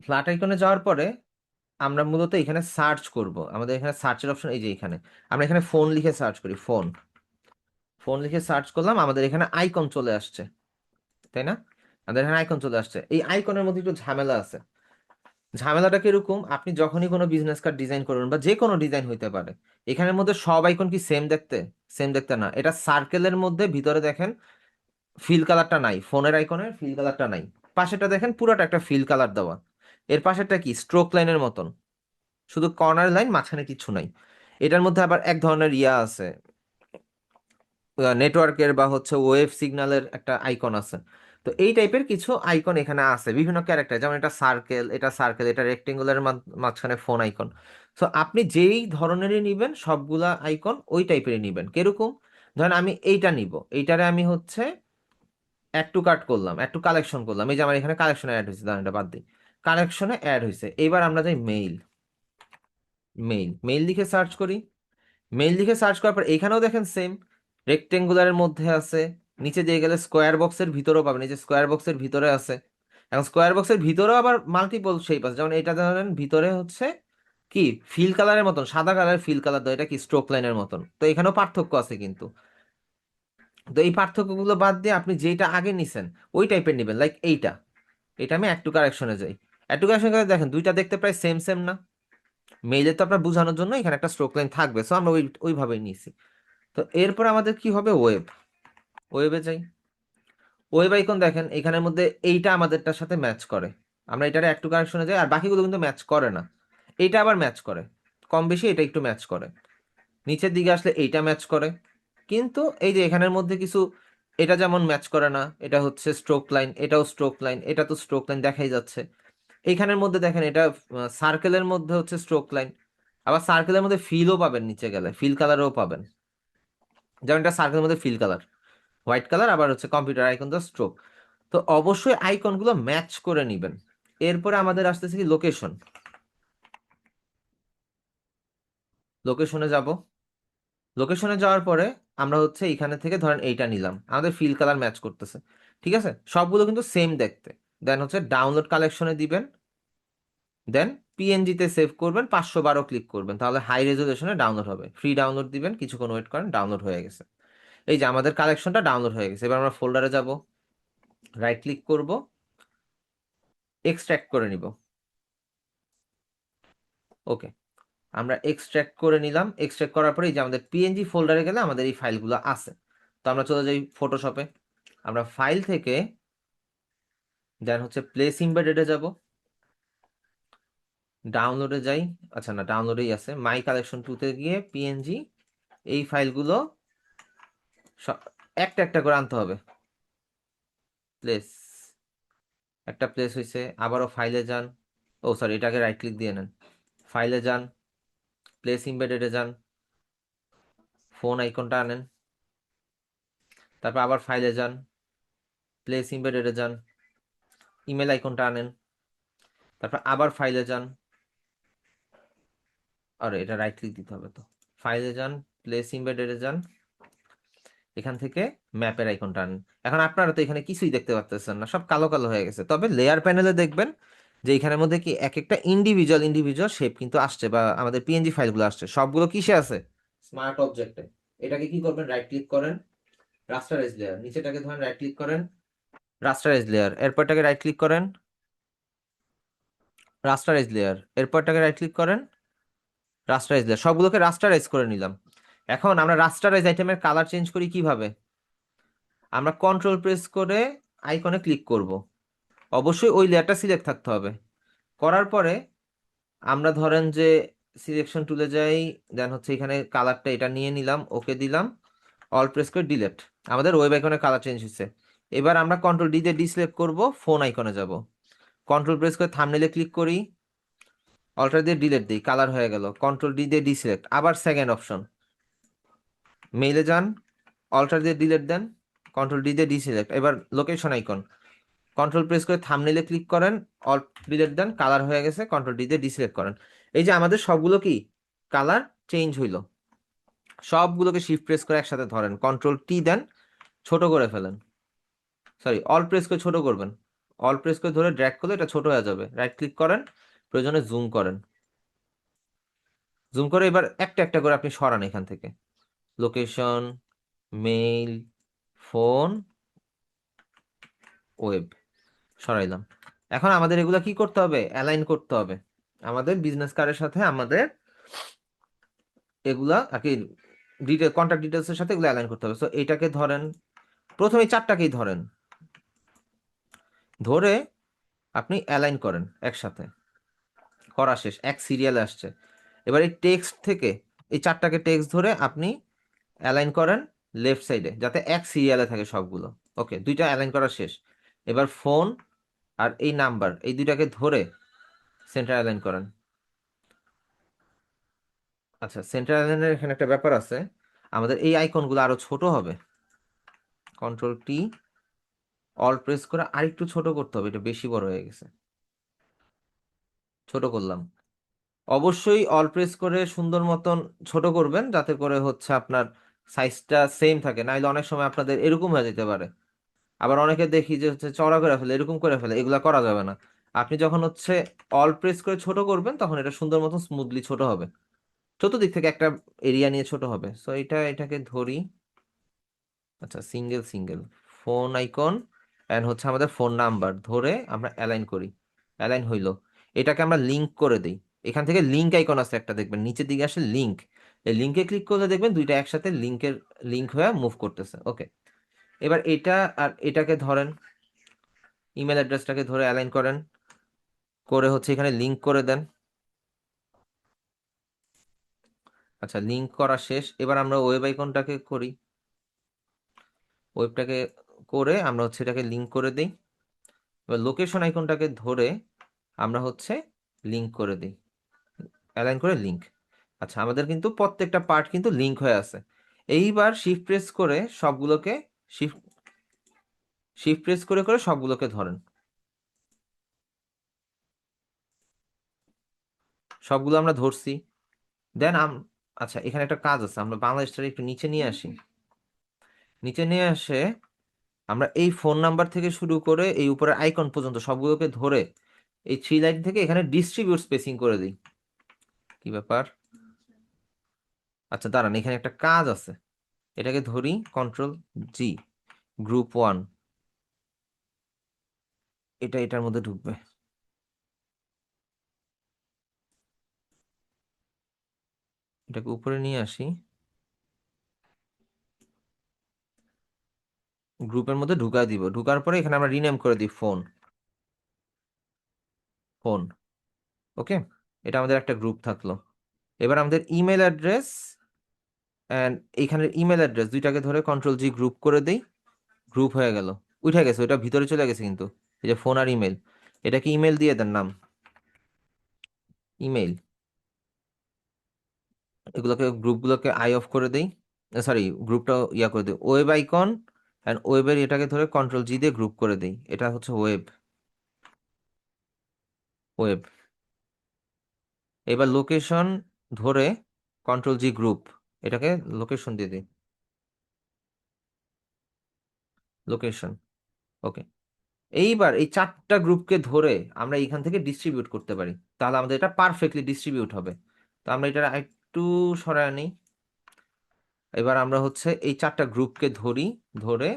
ফ্ল্যাট আইকনে যাওয়ার পরে আমরা মূলত এখানে সার্চ করব। আমাদের এখানে সার্চের অপশন, এই যে এখানে আমরা এখানে ফোন লিখে সার্চ করি, ফোন। ফোন লিখে সার্চ করলাম, আমাদের এখানে আইকন চলে আসছে, তাই না? আমাদের এখানে আইকন চলে আসছে। এই আইকনের মধ্যে একটু ঝামেলা আছে। ঝামেলাটা কিরকম, আপনি যখনই কোনো বিজনেস কার্ড ডিজাইন করবেন বা যে কোনো ডিজাইন হইতে পারে, এখানের মধ্যে সব আইকন কি সেম দেখতে? সেম দেখতে না, এটা সার্কেলের মধ্যে ভিতরে দেখেন ফিল কালারটা নাই, ফোনের আইকনের ফিল কালারটা নাই। পাশেটা দেখেন পুরোটা একটা ফিল কালার দেওয়া। এর পাশেরটা কি স্ট্রোক লাইনের মতন, শুধু কর্নার লাইন, মাঝখানে কিছু নাই। এটার মধ্যে আবার এক ধরনের ইয়া আছে, নেটওয়ার্কের বা হচ্ছে ওয়েভ সিগন্যালের একটা আইকন আছে। তো এই টাইপের কিছু আইকন এখানে আছে বিভিন্ন ক্যারেক্টার, যেমন এটা সার্কেল, এটা সার্কেল, এটা রেক্টেঙ্গুলার, মাঝখানে ফোন আইকন। তো আপনি যেই ধরনেরই নিবেন সবগুলা আইকন ওই টাইপেরই নিবেন। কিরকম, ধরেন আমি এইটা নিব, এইটারে আমি হচ্ছে অ্যাড টু কার্ট করলাম, অ্যাড টু কালেকশন করলাম, এই যে আমার এখানে কালেকশনে অ্যাড হয়েছে, দাঁড়ান এটা বাদ দিই, কালেকশনে অ্যাড হয়েছে। এবার আমরা যাই মেইল, মেইল মেইল লিখে সার্চ করি। মেইল লিখে সার্চ করার পর এখানেও দেখেন সেম, রেক্টেঙ্গুলারের মধ্যে আছে, নিচে দিয়ে গেলে স্কোয়ার বক্সের ভিতরেও পাবেন, এই যে স্কোয়ার বক্সের ভিতরে আছে। এখন স্কোয়ার বক্সের ভিতরেও আবার মাল্টিপল শেপ আছে, যেমন এটা ধরেন ভিতরে হচ্ছে কি ফিল কালারের মতন, সাদা কালারের ফিল কালার দেয়, এটা কি স্ট্রোক লাইনের মতন। তো এখানেও পার্থক্য আছে কিন্তু। তো এই পার্থক্যগুলো বাদ দিয়ে আপনি যেটা আগে নিছেন ওই টাইপের নেবেন, লাইক এইটা। এটা আমি অ্যাড টু কারেকশনে যাই, অ্যাড টু কারেকশন করে দেখেন দুইটা দেখতে প্রায় সেম সেম না? মেইলে তো আপনার বোঝানোর জন্য এখানে একটা স্ট্রোক লাইন থাকবে, সো আমরা ওইভাবেই নিছি। তো এরপর আমাদের কি হবে, ওয়েব, ওয়েবে যাই। ওয়েব আইকন দেখেন এখানের মধ্যে এইটা আমাদেরটার সাথে ম্যাচ করে, আমরা এটারে একটু কারেকশনে যাই, আর বাকিগুলো কিন্তু ম্যাচ করে না। এইটা আবার ম্যাচ করে, কম বেশি এটা একটু ম্যাচ করে। নিচের দিকে আসলে এইটা ম্যাচ করে, কিন্তু এই যে এখানের মধ্যে কিছু, এটা যেমন ম্যাচ করে না, এটা হচ্ছে স্ট্রোক লাইন, এটাও স্ট্রোক লাইন, এটা তো স্ট্রোক লাইন দেখাই যাচ্ছে। এইখানের মধ্যে দেখেন এটা সার্কেলের মধ্যে হচ্ছে স্ট্রোক লাইন, আবার সার্কেলের মধ্যে ফিলও পাবেন, নিচে গেলে ফিল কালারও পাবেন, যেমন এটা সার্কেলের মধ্যে ফিল কালার হোয়াইট কালার, আবার হচ্ছে কম্পিউটার আইকন তো স্ট্রোক। তো অবশ্যই আইকনগুলো ম্যাচ করে নেবেন। এরপরে আমাদের আসতেছে কি লোকেশন, লোকেশনে যাব। লোকেশনে যাওয়ার পরে আমরা হচ্ছে এখানে থেকে ধরেন এইটা নিলাম, আমাদের ফিল কালার ম্যাচ করতেছে, ঠিক আছে, সবগুলো কিন্তু সেম দেখতে। দেন হচ্ছে ডাউনলোড কালেকশনে দিবেন, দেন পিএনজিতে সেভ করবেন, 512 ক্লিক করবেন, তাহলে হাই রেজলিউশনে ডাউনলোড হবে। ফ্রি ডাউনলোড দিবেন, কিছুক্ষণ ওয়েট করেন, ডাউনলোড হয়ে গেছে। এই যে আমাদের কালেকশনটা ডাউনলোড হয়ে গেছে। এবার আমরা ফোল্ডারে যাব, রাইট ক্লিক করব, এক্সট্রাক্ট করে নিব। ওকে, আমরা এক্সট্রাক্ট করে নিলাম। এক্সট্রাক্ট করার পরে এই যে আমাদের পিএনজি ফোল্ডারে গেলে আমাদের এই ফাইলগুলো আছে। তো আমরা চলে যাই ফটোশপে, আমরা ফাইল থেকে দেন হচ্ছে প্লেস ইমবেডেডে যাব, ডাউনলোডে যাই, আচ্ছা না ডাউনলোডেই আছে, মাই কালেকশন টুতে গিয়ে পিএনজি, এই ফাইলগুলো একটা একটা করে আনতে হবে। প্লেস, একটা প্লেস হয়েছে, আবারও ফাইলে যান, ও সরি এটাকে রাইট ক্লিক দিয়ে নেন, ফাইলে যান, প্লেস ইমবেডেডে যান, ফোন আইকনটা আনেন, তারপর আবার ফাইলে যান, প্লেস ইমবেডেডে যান, ইমেল আইকনটা আনেন, তারপর আবার ফাইলে যান, আরে এটা রাইট ক্লিক দিতে হবে তো, ফাইলে যান, প্লেস ইমবেডেডে যান, এখান থেকে ম্যাপের আইকনটা আনেন। এখন আপনারা তো এখানে কিছুই দেখতে পাচ্ছেন না, সব কালো কালো হয়ে গেছে, তবে লেয়ার প্যানেলে দেখবেন যে এখানের মধ্যে কি এক একটা ইন্ডিভিজুয়াল ইন্ডিভিজুয়াল শেপ কিন্তু আসছে, বা আমাদের পিএনজি ফাইলগুলো আসছে, সবগুলো কিসে আছে, স্মার্ট অবজেক্টে। এটাকে কি করবেন, রাইট ক্লিক করেন, রাস্টারাইজ লেয়ার, নিচেটাকে ধরেন রাইট ক্লিক করেন, রাস্টারাইজ লেয়ার, এরপরটাকে রাইট ক্লিক করেন, রাস্টারাইজ লেয়ার, এরপরটাকে রাইট ক্লিক করেন, রাস্টারাইজ লেয়ার, সবগুলোকে রাস্টারাইজ করে নিলাম। এখন আমরা রাস্টারাইজ আইটেমের কালার চেঞ্জ করি কিভাবে, আমরা কন্ট্রোল প্রেস করে আইকনে ক্লিক করব, অবশ্যই ওই লেয়ারটা সিলেক্ট থাকতে হবে। করার পরে আমরা ধরেন যে সিলেকশন টুলে যাই, দেন হচ্ছে এখানে কালারটা এটা নিয়ে নিলাম, ওকে দিলাম, অল প্রেস করে ডিলেট, আমাদের ওয়েব আইকনের কালার চেঞ্জ হয়েছে। এবার আমরা কন্ট্রোল ডি দিয়ে ডিসিলেক্ট করব, ফোন আইকনে যাব, কন্ট্রোল প্রেস করে থাম্বনেইলে ক্লিক করি, অল্টার দিয়ে ডিলেট দিই, কালার হয়ে গেল, কন্ট্রোল ডি দিয়ে ডিসিলেক্ট, আবার সেকেন্ড অপশন, মেইলে যান, অল্টার দিয়ে ডিলেট দেন, কন্ট্রোল ডি দিয়ে ডিসিলেক্ট, এবার লোকেশন আইকন, কন্ট্রোল প্রেস করে থাম্বনেইলে ক্লিক করেন, অল ডিলেট দেন, কালার হয়ে গেছে, কন্ট্রোল ডি দিয়ে ডিসিলেক্ট করেন। এই যে আমাদের সবগুলো কি কালার চেঞ্জ হইলো। সবগুলোকে শিফট প্রেস করে একসাথে ধরেন, কন্ট্রোল টি দেন, ছোট করে ফেলেন, সরি অল প্রেস করে ছোট করবেন, অল প্রেস করে ধরে ড্র্যাগ করলে এটা ছোট হয়ে যাবে, রাইট ক্লিক করেন, প্রয়োজনে জুম করেন, জুম করে এবার একটা একটা করে আপনি সরান এখান থেকে, লোকেশন, মেইল, ফোন, ওয়েব, সরাইলাম। এখন আমাদের এগুলা কি করতে হবে, অ্যালাইন করতে হবে আমাদের বিজনেস কার্ডের সাথে, আমাদের এগুলা আর কি ডিটেল কন্ট্যাক্ট ডিটেলস এর সাথে এগুলো অ্যালাইন করতে হবে। সো এটাকে ধরেন, প্রথমে এই চারটাকেই ধরেন, ধরে আপনি অ্যালাইন করেন একসাথে, করা শেষ, এক সিরিয়ালে আসছে। এবার এই টেক্সট থেকে এই চারটাকে টেক্সট ধরে আপনি অ্যালাইন করেন লেফট সাইডে, যাতে এক সিরিয়ালে থাকে সবগুলো। ওকে, দুইটা অ্যালাইন করা শেষ। এবার ফোন আর এই নাম্বার, এই দুইটাকে ধরে সেন্টার অ্যালাইন করেন। আচ্ছা, সেন্টার অ্যালাইনের এখানে একটা ব্যাপার আছে, আমাদের এই আইকনগুলো আরো ছোট হবে। কন্ট্রোল টি, অল প্রেস করে আরেকটু ছোট করতে হবে, এটা বেশি বড় হয়ে গেছে, ছোট করলাম। অবশ্যই অল প্রেস করে সুন্দর মতন ছোট করবেন, যাতে করে হচ্ছে আপনার সাইজটা সেম থাকে, নাইলে অনেক সময় আপনাদের এরকম হয়ে যেতে পারে। আবার অনেকে দেখি যে হচ্ছে চড়া করে ফেলে, এরকম করে ফেলে, এগুলা করা যাবে না। আপনি যখন হচ্ছে অল প্রেস করে ছোট করবেন, তখন এটা সুন্দর মতন স্মুথলি ছোট হবে, চতুর্দিক থেকে একটা এরিয়া নিয়ে ছোট হবে। সো এটাকে ধরি। আচ্ছা, single single phone icon and হচ্ছে আমাদের ফোন নাম্বার ধরে আমরা অ্যালাইন করি, অ্যালাইন হইলো। এটাকে আমরা লিংক করে দিই। এখান থেকে লিংক আইকন আছে একটা, দেখবেন নিচের দিকে আসে লিংক, এই লিংকে ক্লিক করলে দেখবেন দুইটা একসাথে লিংক হয়ে মুভ করতেছে। ওকে, এবার এটা আর এটাকে ধরেন, ইমেল অ্যাড্রেসটাকে ধরে অ্যালাইন করেন, করে হচ্ছে এখানে লিংক করে দেন। আচ্ছা, লিংক করা শেষ। এবার আমরা ওয়েব আইকনটাকে করি, ওয়েবটাকে করে আমরা হচ্ছে এটাকে লিংক করে দিই। এবার লোকেশন আইকনটাকে ধরে আমরা হচ্ছে লিংক করে দিই, অ্যালাইন করে লিংক। আচ্ছা, আমাদের কিন্তু প্রত্যেকটা পার্ট কিন্তু লিংক হয়ে আছে। এইবার শিফট প্রেস করে সবগুলোকে, শিফট শিফট প্রেস করে করে সবগুলোকে ধরেন, সবগুলো আমরা ধরছি। দেন আচ্ছা, এখানে একটা কাজ আছে, আমরা বাংলাদেশটা একটু নিচে নিয়ে আসি। নিচে নিয়ে আসে আমরা এই ফোন নাম্বার থেকে শুরু করে এই উপরের আইকন পর্যন্ত সবগুলোকে ধরে এই থ্রি লাইন থেকে এখানে ডিস্ট্রিবিউট স্পেসিং করে দিই। কি ব্যাপার? আচ্ছা দাঁড়ান, এখানে একটা কাজ আছে, এটাকে ধরি, কন্ট্রোল জি, গ্রুপ ওয়ান, এটা এটার মধ্যে ঢুকবে। এটাকে উপরে নিয়ে আসি, গ্রুপের মধ্যে ঢুকাই দিব। ঢুকার পরে এখানে আমরা রিনেম করে দিই ফোন, ফোন। ওকে, এটা আমাদের একটা গ্রুপ থাকলো। এবার আমাদের ইমেল অ্যাড্রেস অ্যান্ড এইখানের ইমেল অ্যাড্রেস দুইটাকে ধরে কন্ট্রোল জি, গ্রুপ করে দেই। গ্রুপ হয়ে গেল, উঠে গেছে, ওটা ভিতরে চলে গেছে কিন্তু। এই যে ফোন আর ইমেল, এটাকে ইমেল দিয়ে দেন নাম, ইমেল। এগুলোকে গ্রুপগুলোকে আই অফ করে দেই, সরি গ্রুপটা ইয়া করে দিই। ওয়েব আইকন অ্যান্ড ওয়েবের এটাকে ধরে কন্ট্রোল জি দিয়ে গ্রুপ করে দিই, এটা হচ্ছে ওয়েব, ওয়েব। এবার লোকেশন ধরে কন্ট্রোল জি, গ্রুপ, এটাকে লোকেশন দিয়ে দিই, লোকেশন। ওকে, এইবার এই চারটা গ্রুপকে ধরে আমরা এখান থেকে ডিস্ট্রিবিউট করতে পারি, তাহলে আমাদের এটা পারফেক্টলি ডিস্ট্রিবিউট হবে। তো আমরা এটা একটু সরায় নিই। এবার আমরা হচ্ছে এই চারটা গ্রুপকে ধরি, ধরে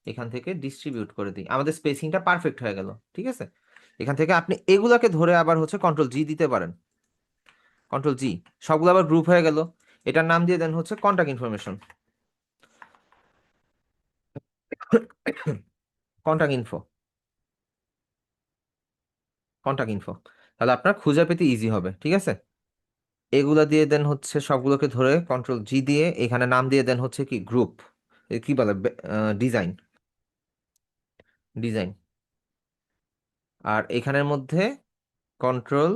এখান থেকে ডিস্ট্রিবিউট করে দিই, আমাদের স্পেসিংটা পারফেক্ট হয়ে গেল। ঠিক আছে, এখান থেকে আপনি এগুলাকে ধরে আবার হচ্ছে কন্ট্রোল জি দিতে পারেন, কন্ট্রোল জি, সবগুলো আবার গ্রুপ হয়ে গেল। এটার নাম দিয়ে দেন হচ্ছে contact information, contact info, contact info. তাহলে আপনার খুঁজে পেতে ইজি হবে। ঠিক আছে, এগুলা দিয়ে দেন হচ্ছে সবগুলোকে ধরে কন্ট্রোল জি দিয়ে এখানে নাম দিয়ে দেন হচ্ছে কি গ্রুপ, কি বলে, ডিজাইন, ডিজাইন। আর এখানের মধ্যে কন্ট্রোল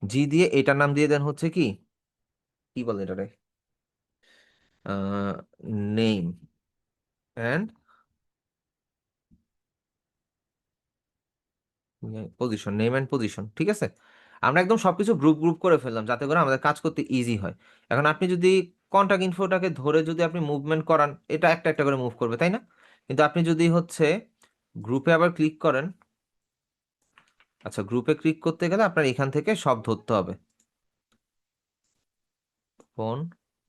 জি দিয়ে এটার নাম দিয়ে দেন হচ্ছে কি, কি বলে এটারে, name and position, name and position. ঠিক আছে, আমরা একদম সবকিছু গ্রুপ গ্রুপ করে ফেললাম, যাতে করে আমাদের কাজ করতে ইজি হয়। এখন আপনি যদি কন্টাক্ট ইনফোটাকে ধরে যদি আপনি মুভমেন্ট করান, এটা একটা একটা করে মুভ করবে, তাই না? কিন্তু আপনি যদি হচ্ছে গ্রুপে আবার ক্লিক করেন, আচ্ছা গ্রুপে ক্লিক করতে গেলে আপনার এখান থেকে সব ধরতে হবে, ফোন,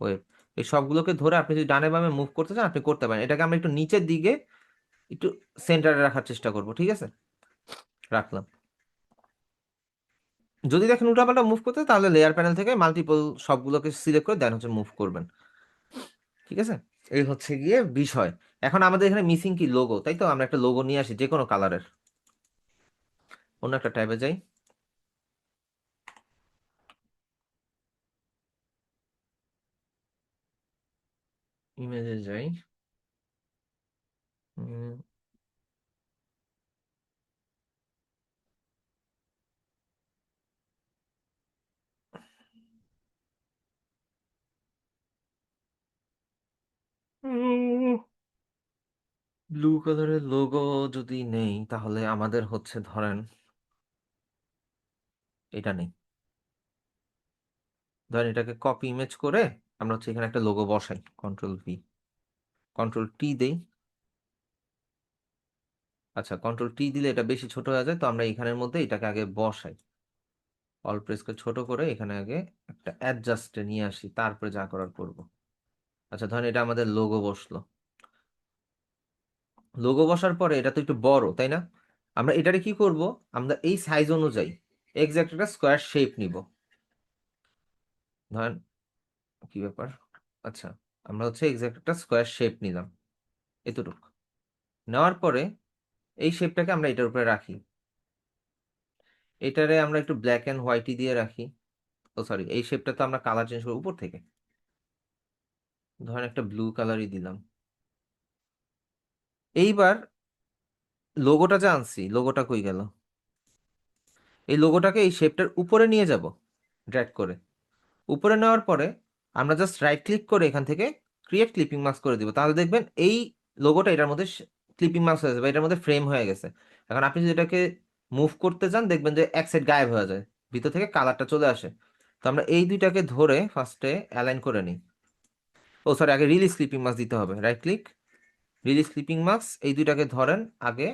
ওয়েব, এই সবগুলোকে ধরে আপনি যদি ডানে বামে মুভ করতে চান আপনি করতে পারেন। এটাকে আমরা একটু নিচের দিকে একটু সেন্টারে রাখার চেষ্টা করব। ঠিক আছে, রাখলাম। যদি দেখেন উল্টাপাল্টা মুভ করতে, তাহলে লেয়ার প্যানেল থেকে মাল্টিপল সবগুলোকে সিলেক্ট করে দেন হচ্ছে মুভ করবেন। ঠিক আছে, এই হচ্ছে গিয়ে বিষয়। এখন আমাদের এখানে মিসিং কি লোগো, তাই তো? আমরা একটা লোগো নিয়ে আসি যে কোনো কালারের। অন্য একটা ট্যাবে যাই, ইমেজে যাই। উম, ব্লু কালারের লোগো যদি নেই, তাহলে আমাদের হচ্ছে ধরেন এটা নেই। ধরেন এটাকে কপি ইমেজ করে আমরা হচ্ছে এখানে একটা লোগো বসাই, কন্ট্রোল V, কন্ট্রোল T দেই। আচ্ছা, কন্ট্রোল T দিলে এটা বেশি ছোট হয়ে যায়, তো আমরা এখানের মধ্যে এটাকে আগে বসাই। অল প্রেস করে ছোট করে এখানে আগে একটা অ্যাডজাস্টে নিয়ে আসি, তারপরে যা করার করব। আচ্ছা, ধরেন এটা আমাদের লোগো বসলো। লোগো বসার পরে এটা তো একটু বড়, তাই না? আমরা এটারে কি করব, আমরা এই সাইজ অনুযায়ী এক্সাক্ট একটা স্কোয়ার শেপ নিব। ধরেন, কি ব্যাপার, আচ্ছা, আমরা হচ্ছে এক্সাক্ট একটা স্কোয়ার শেপ নিলাম, এতটুকু নেওয়ার পরে এই শেপটাকে আমরা এটার উপরে রাখি। এটারে আমরা একটু ব্ল্যাক অ্যান্ড হোয়াইটই দিয়ে রাখি। ও সরি, এই শেপটা তো আমরা কালার চেঞ্জ করবো উপর থেকে। ধরেন একটা ব্লু কালারই দিলাম। এইবার লোগোটা যে আনছি, লোগোটা কই গেল? এই লোগোটাকে এই শেপটার উপরে নিয়ে যাব, ড্র্যাগ করে। উপরে নেওয়ার পরে আমরা জাস্ট রাইট ক্লিক করে এখান থেকে ক্রিয়েট ক্লিপিং মাস্ক করে দিব, তাহলে দেখবেন এই লোগোটা এটার মধ্যে ক্লিপিং মাস্ক হয়ে যাবে, এটার মধ্যে ফ্রেম হয়ে গেছে। এখন আপনি যদি এটাকে মুভ করতে চান, দেখবেন যে এক সাইড গায়েব হয়ে যায়, ভিতর থেকে কালারটা চলে আসে। তো আমরা এই দুইটাকে ধরে ফার্স্টে অ্যালাইন করে নিই। ও সরি, আগে রিলিজ ক্লিপিং মাস্ক দিতে হবে। Right click, release clipping mask, এই দুইটাকে ধরেন, আগে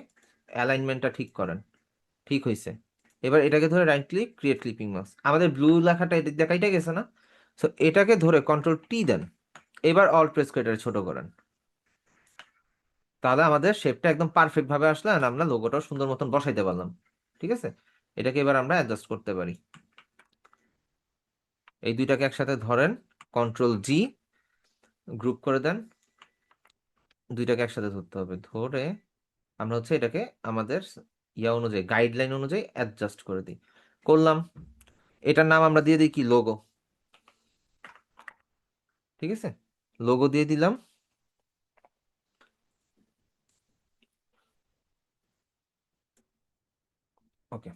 অ্যালাইনমেন্টটা ঠিক করেন। ঠিক হয়েছে। এবার এটাকে ধরে right click, create clipping mask. আমাদের ব্লু লেখাটা এদিক দিয়ে কাইটা গেছে না? সো এটাকে ধরে কন্ট্রোল T দেন। এবার অল প্রেস করে এটাকে ছোট করেন। তাহলে আমাদের শেপটা একদম পারফেক্ট ভাবে আসলো, আর আমরা লোগোটাও সুন্দর মতন বসাইতে পারলাম। ঠিক আছে, এটাকে এবার আমরা অ্যাডজাস্ট করতে পারি। এই দুইটাকে একসাথে ধরেন, কন্ট্রোল G, গ্রুপ করে দেন। দুইটাকে একসাথে ধরতে হবে, ধরে আমরা হচ্ছে এটাকে আমাদের ইয়া অনুযায়ী, গাইডলাইন অনুযায়ী অ্যাডজাস্ট করে দিই। করলাম। এটার নাম আমরা দিয়ে দিই কি, লোগো। ঠিক আছে, লোগো দিয়ে দিলাম। ওকে,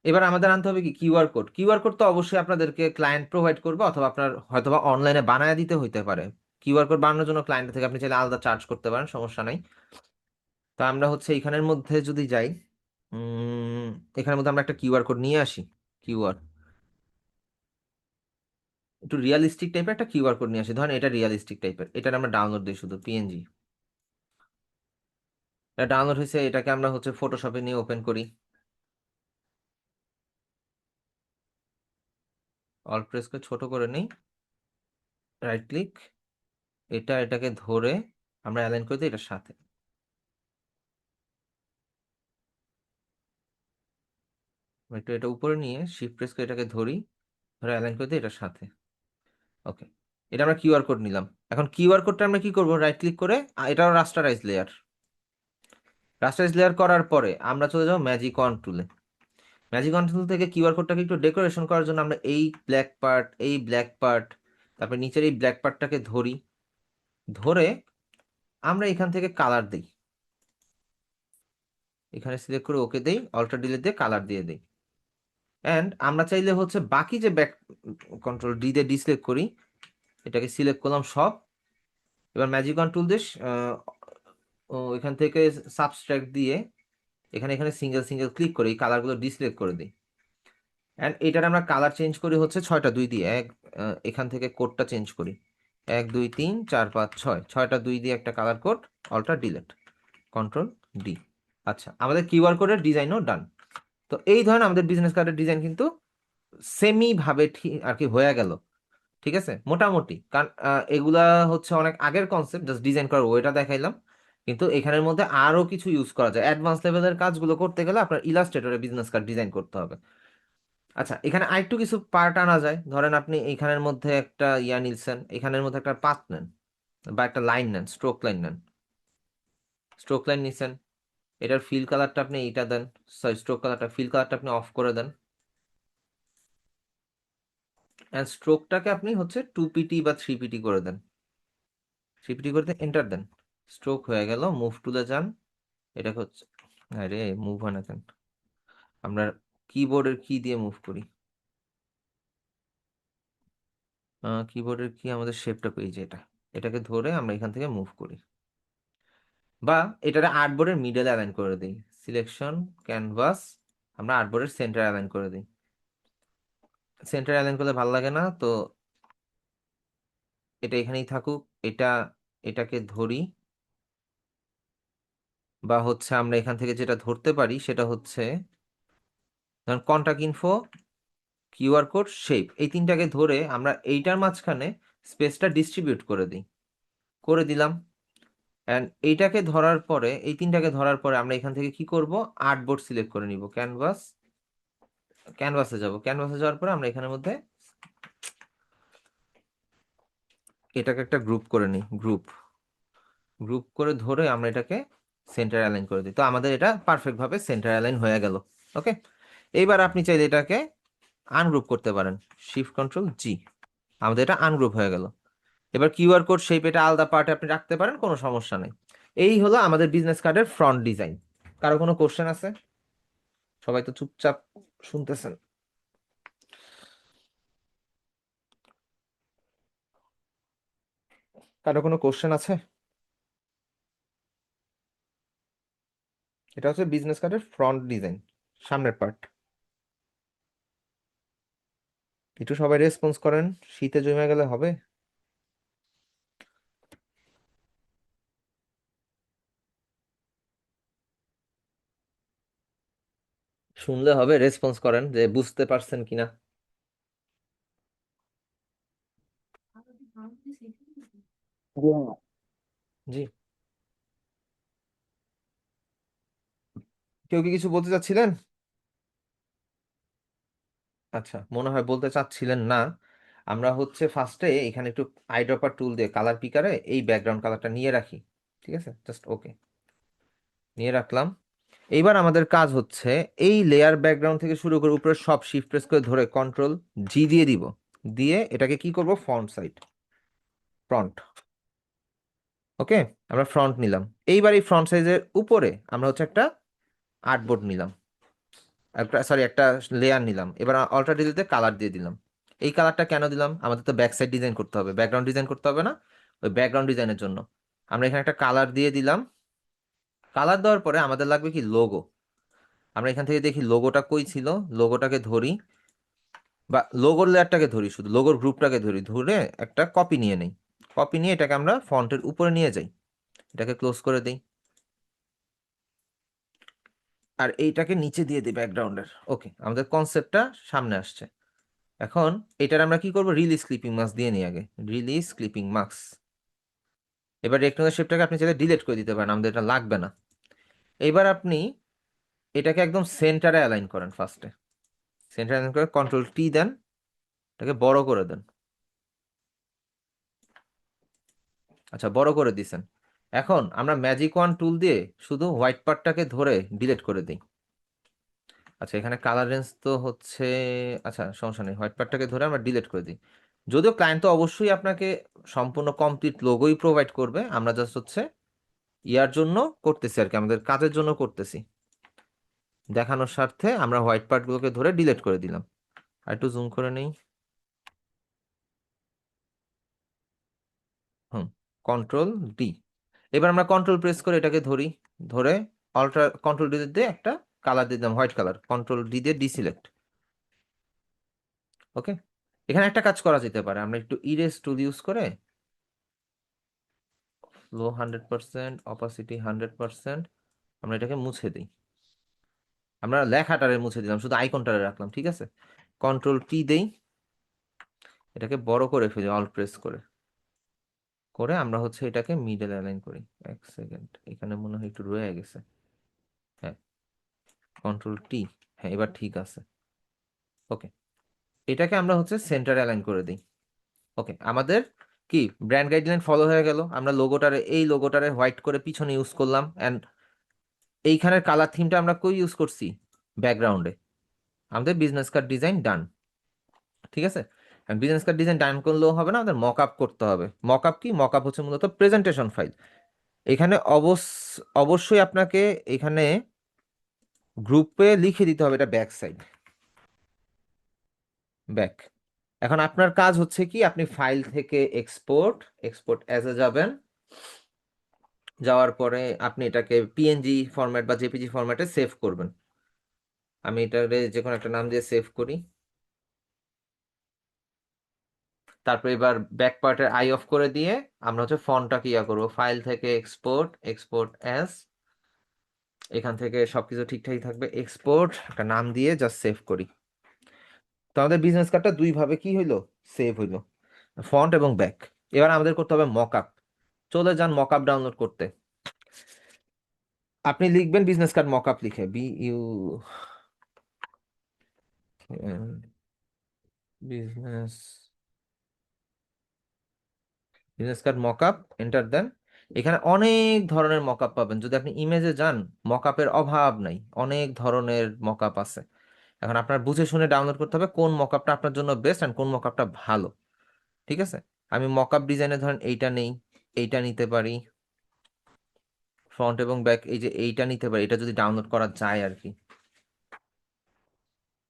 এবার আমাদের আনতে হবে কি, কিউআর কোড। কিউআর কোড তো অবশ্যই আপনাদেরকে ক্লায়েন্ট প্রোভাইড করবে, অথবা আপনার হয়তোবা অনলাইনে বানায় দিতে হইতে পারে। কিউআর কোড বানানোর জন্য ক্লায়েন্ট থেকে আপনি চাইলে আলাদা চার্জ করতে পারেন, সমস্যা নাই। তো আমরা হচ্ছে এখানের মধ্যে যদি যাই, উম, এখানের মধ্যে আমরা একটা কিউআর কোড নিয়ে আসি। কিউআর, একটু রিয়ালিস্টিক টাইপের একটা কিউআর কোড নিয়ে আসি। ধরেন এটা রিয়ালিস্টিক টাইপের, এটার আমরা ডাউনলোড দিই শুধু পিএনজি। এটা ডাউনলোড হয়েছে, এটাকে আমরা হচ্ছে ফটোশপে নিয়ে ওপেন করি। অল প্রেস করে ছোট করে নিই, রাইট ক্লিক, এটাকে ধরে আমরা অ্যালাইন করে দিই এটার সাথে। একটু এটা উপরে নিয়ে শিফট প্রেস করে এটাকে ধরি, ধরে অ্যালাইন করে দিই এটার সাথে। ওকে, এটা আমরা কিউআর কোড নিলাম। এখন কিউআর কোডটা আমরা কি করব, রাইট ক্লিক করে এটাও রাস্টারাইজ লেয়ার। রাস্টারাইজ লেয়ার করার পরে আমরা চলে যাবো ম্যাজিক অন টুলে। ম্যাজিক অন টুল থেকে কিউআর কোডটাকে একটু ডেকোরেশন করার জন্য আমরা এই ব্ল্যাক পার্ট, এই ব্ল্যাক পার্ট, তারপর নিচের এই ব্ল্যাক পার্টটাকে ধরি, ধরে আমরা এখান থেকে কালার দিই। এখানে সিলেক্ট করে ওকে দেই, অল্টার ডিলিট দিয়ে কালার দিয়ে দিই। অ্যান্ড আমরা চাইলে হচ্ছে বাকি যে ব্যাক, কন্ট্রোল D দিয়ে ডিসিলেক্ট করি, এটাকে সিলেক্ট করলাম সব। এবার ম্যাজিক অন টুল দিয়ে এখান থেকে সাবস্ট্রাক্ট দিয়ে এখানে এখানে সিঙ্গেল সিঙ্গেল ক্লিক করে এই কালারগুলো ডিসিলেক্ট করে দিই। অ্যান্ড এটার আমরা কালার চেঞ্জ করি হচ্ছে 6টা 2 দিয়ে। এখান থেকে কোডটা চেঞ্জ করি, 1 2 3 4 5 6, 6টা 2 দিয়ে একটা colour code. Alter delete, control D। আচ্ছা, আমাদের কিউআর কোডের ডিজাইনও ডান। তো এই ধরনের আমাদের বিজনেস কার্ডের ডিজাইন কিন্তু সেমি ভাবে ঠিক আর কি হয়ে গেল। ঠিক আছে, মোটামুটি, কারণ এগুলা হচ্ছে অনেক আগের কনসেপ্ট, জাস্ট ডিজাইন করার ওইটা দেখাইলাম। কিন্তু এখানের মধ্যে আরো কিছু ইউজ করা যায়। অ্যাডভান্স লেভেলের কাজগুলো করতে গেলে আপনার ইলাস্ট্রেটরে বিজনেস কার্ড ডিজাইন করতে হবে। আচ্ছা, এখানে আরেকটু কিছু পার্ট আনা যায়। ধরেন আপনি এইখানের মধ্যে একটা ইয়া নিলছেন, এখানের মধ্যে একটা পাত নেন বা একটা লাইন নেন, স্ট্রোক লাইন নেন, স্ট্রোক লাইন নিছেন, এটার ফিল কালারটা আপনি এইটা দেন, সরি স্ট্রোক কালারটা, ফিল কালারটা আপনি অফ করে দেন, অ্যান্ড স্ট্রোকটাকে আপনি হচ্ছে 2 পিটি বা 3 পিটি করে দেন। 3 পিটি করতে এন্টার দেন, স্ট্রোক হয়ে গেল। মুভ টুলে যান, এটাকে হচ্ছে, আরে মুভ হয় না কেন, আমরা কিবোর্ডের কি দিয়ে মুভ করি, কিবোর্ডের কি আমাদের শেপটা পেয়ে যে এটা, এটাকে ধরে আমরা এখান থেকে মুভ করি, বা এটারে আর্টবোর্ডের মিডলে অ্যালাইন করে দিই, সিলেকশন ক্যানভাস, আমরা আর্টবোর্ডের সেন্টার অ্যালাইন করে দিই। সেন্টার অ্যালাইন করলে ভালো লাগে না তো, এটা এখানেই থাকুক, এটা, এটাকে ধরি, বা হচ্ছে আমরা এখান থেকে যেটা ধরতে পারি সেটা হচ্ছে, ধরুন contact info, QR code, shape, এই তিনটাকে ধরে আমরা এইটার মাঝখানে স্পেসটা ডিস্ট্রিবিউট করে দিই, করে দিলাম। অ্যান্ড এইটাকে ধরার পরে, এই তিনটাকে ধরার পরে আমরা এখান থেকে কি করব, আর্টবোর্ড সিলেক্ট করে নিব, ক্যানভাস, ক্যানভাসে যাব, ক্যানভাসে যাওয়ার পরে আমরা এখানের মধ্যে এটাকে একটা গ্রুপ করে নিই, গ্রুপ, গ্রুপ করে ধরে আমরা এটাকে সেন্টার অ্যালাইন করে দিই। তো আমাদের এটা পারফেক্ট ভাবে সেন্টার অ্যালাইন হয়ে গেল। ওকে, এইবার আপনি চাইলে এটাকে আনগ্রুপ করতে পারেন, শিফট কন্ট্রোল জি, আমাদের এটা আনগ্রুপ হয়ে গেল। এবার কিউআর কোড শেপ এটা আলাদা পার্টে আপনি রাখতে পারেন, কোনো সমস্যা নেই। এই হলো আমাদের বিজনেস কার্ডের ফ্রন্ট ডিজাইন। কারো কোনো কোশ্চেন আছে? সবাই তো চুপচাপ শুনতেছেন। কারো কোনো কোশ্চেন আছে? এটা হচ্ছে বিজনেস কার্ডের ফ্রন্ট ডিজাইন, সামনের পার্ট। একটু সবাই রেসপন্স করেন, শীতে জমে গেলে হবে। শুনলে হবে, রেসপন্স করেন যে বুঝতে পারছেন কিনা। জি, কেউ কি কিছু বলতে চাচ্ছিলেন? আচ্ছা, মনে হয় বলতে চাচ্ছিলেন না। আমরা হচ্ছে ফার্স্টে এখানে একটু আইড্রপার টুল দিয়ে কালার পিকারে এই ব্যাকগ্রাউন্ড কালারটা নিয়ে রাখি। ঠিক আছে, জাস্ট ওকে, নিয়ে রাখলাম। এইবার আমাদের কাজ হচ্ছে এই লেয়ার ব্যাকগ্রাউন্ড থেকে শুরু করে উপরে সব শিফট প্রেস করে ধরে কন্ট্রোল জি দিয়ে দিব, দিয়ে এটাকে কি করব, ফ্রন্ট সাইড, ফ্রন্ট। ওকে, আমরা ফ্রন্ট নিলাম। এইবার এই ফ্রন্ট সাইজের উপরে আমরা হচ্ছে একটা আর্টবোর্ড নিলাম, একটা সরি একটা লেয়ার নিলাম। এবার অল্টার ডিলিটে কালার দিয়ে দিলাম। এই কালারটা কেন দিলাম, আমাদের তো ব্যাক সাইড ডিজাইন করতে হবে, ব্যাকগ্রাউন্ড ডিজাইন করতে হবে না, ওই ব্যাকগ্রাউন্ড ডিজাইনের জন্য আমরা এখানে একটা কালার দিয়ে দিলাম। কালার দেওয়ার পরে আমাদের লাগবে কি, লোগো। আমরা এখান থেকে দেখি লোগোটা কই ছিল, লোগোটাকে ধরি, বা লোগোর লেয়ারটাকে ধরি, শুধু লোগোর গ্রুপটাকে ধরি, ধরে একটা কপি নিয়ে নেই। কপি নিয়ে এটাকে আমরা ফন্টের উপরে নিয়ে যাই, এটাকে ক্লোজ করে দিই, আর এইটাকে নিচে দিয়ে দিই ব্যাকগ্রাউন্ডের। ওকে, আমাদের কনসেপ্টটা সামনে আসছে। এখন এটার আমরা কি করব, রিলিজ ক্লিপিং মাস্ক দিয়ে নিই আগে, রিলিজ ক্লিপিং মাস্ক। এবার রেক্টেঙ্গেল শেপটাকে আপনি চাইলে ডিলিট করে দিতে পারেন, আমাদের এটা লাগবে না। এবার আপনি এটাকে একদম সেন্টারে অ্যালাইন করেন, ফার্স্টে সেন্টারে অ্যালাইন করে কন্ট্রোল টি দেন, এটাকে বড় করে দেন। আচ্ছা, বড় করে দিছেন। এখন আমরা ম্যাজিক ওয়ান টুল দিয়ে শুধু হোয়াইট পার্টটাকে ধরে ডিলিট করে দিই। আচ্ছা, এখানে কালার রেঞ্জ তো হচ্ছে, আচ্ছা সমস্যা নেই, হোয়াইট পার্টটাকে ধরে আমরা ডিলিট করে দিই। যদিও ক্লায়েন্ট তো অবশ্যই আপনাকে সম্পূর্ণ কমপ্লিট লোগোই প্রোভাইড করবে, আমরা জাস্ট হচ্ছে ইয়ার জন্য করতেছি আর কি, আমাদের কাজের জন্য করতেছি, দেখানোর স্বার্থে আমরা হোয়াইট পার্টগুলোকে ধরে ডিলিট করে দিলাম। আর একটু জুম করে নেই। হুম, কন্ট্রোল ডি। এবার আমরা কন্ট্রোল প্রেস করে এটাকে ধরি, ধরে অল্টার কন্ট্রোল ডি দিয়ে একটা কালার দিয়ে দিলাম, হোয়াইট কালার, কন্ট্রোল ডি দিয়ে ডিসিলেক্ট। ওকে, এখানে একটা কাজ করা যেতে পারে, আমরা একটু ইরেজ টুল ইউজ করে লো 100%, অপাসিটি 100%, আমরা এটাকে মুছে দিই। আমরা লেখাটারে মুছে দিলাম, শুধু আইকনটারে রাখলাম। ঠিক আছে, কন্ট্রোল টি দেই, এটাকে বড় করে ফেলি অল প্রেস করে, করে আমরা হচ্ছে এটাকে মিডল অ্যালাইন করি। এক সেকেন্ড, এখানে মনে হয় একটু রয়ে গেছে। হ্যাঁ, কন্ট্রোল টি, হ্যাঁ এবার ঠিক আছে। ওকে, এটাকে আমরা হচ্ছে সেন্টারে অ্যালাইন করে দিই। ওকে, আমাদের কি ব্র্যান্ড গাইডলাইন ফলো হয়ে গেল। আমরা লোগোটারে, এই লোগোটারে হোয়াইট করে পিছনে ইউজ করলাম, অ্যান্ড এইখানের কালার থিমটা আমরা কই ইউজ করছি, ব্যাকগ্রাউন্ডে। আমাদের বিজনেস কার্ড ডিজাইন ডান। ঠিক আছে, বিজনেস কার্ড ডিজাইন ডান করলেও হবে না, আমাদের মক আপ করতে হবে। মক আপ কি, মক আপ হচ্ছে মূলত প্রেজেন্টেশন ফাইল। এখানে অবশ্যই আপনাকে এখানে গ্রুপে লিখে দিতে হবে এটা ব্যাক সাইড, ব্যাক। এখন আপনার কাজ হচ্ছে কি, আপনি ফাইল থেকে এক্সপোর্ট, এক্সপোর্ট অ্যাজ এ যাবেন, যাওয়ার পরে আপনি এটাকে পিএনজি ফরম্যাট বা জেপিজি ফরম্যাটে সেভ করবেন। আমি এটারে যে কোনো একটা নাম দিয়ে সেভ করি। তারপর এবার ব্যাক পার্টের আই অফ করে দিয়ে আমরা হচ্ছে ফন্টটাকে ইয়া করবো, ফাইল থেকে এক্সপোর্ট, এক্সপোর্ট অ্যাজ, এখান থেকে সবকিছু ঠিকঠাকই থাকবে, এক্সপোর্ট একটা নাম দিয়ে জাস্ট সেভ করি। তো আমাদের বিজনেস কার্ডটা দুই ভাবে কি হইলো, সেভ হইলো, ফন্ট এবং ব্যাক। এবার আমাদের করতে হবে মক আপ। চলে যান মক আপ ডাউনলোড করতে। আপনি লিখবেন বিজনেস কার্ড মক আপ লিখে, business business card mockup, enter দেন। এখানে অনেক ধরনের মকআপ পাবেন। যদি আপনি ইমেজে যান, মকআপের অভাব নাই, অনেক ধরনের মকআপ আছে। এখন আপনার বুঝে শুনে ডাউনলোড করতে হবে কোন মকআপটা আপনার জন্য বেস্ট অ্যান্ড কোন মকআপটা ভালো। ঠিক আছে, আমি মকআপ ডিজাইনে ধরেন এইটা নেই, এইটা নিতে পারি, ফ্রন্ট এবং ব্যাক এই যে এইটা নিতে পারি, এটা যদি ডাউনলোড করা যায় আর কি।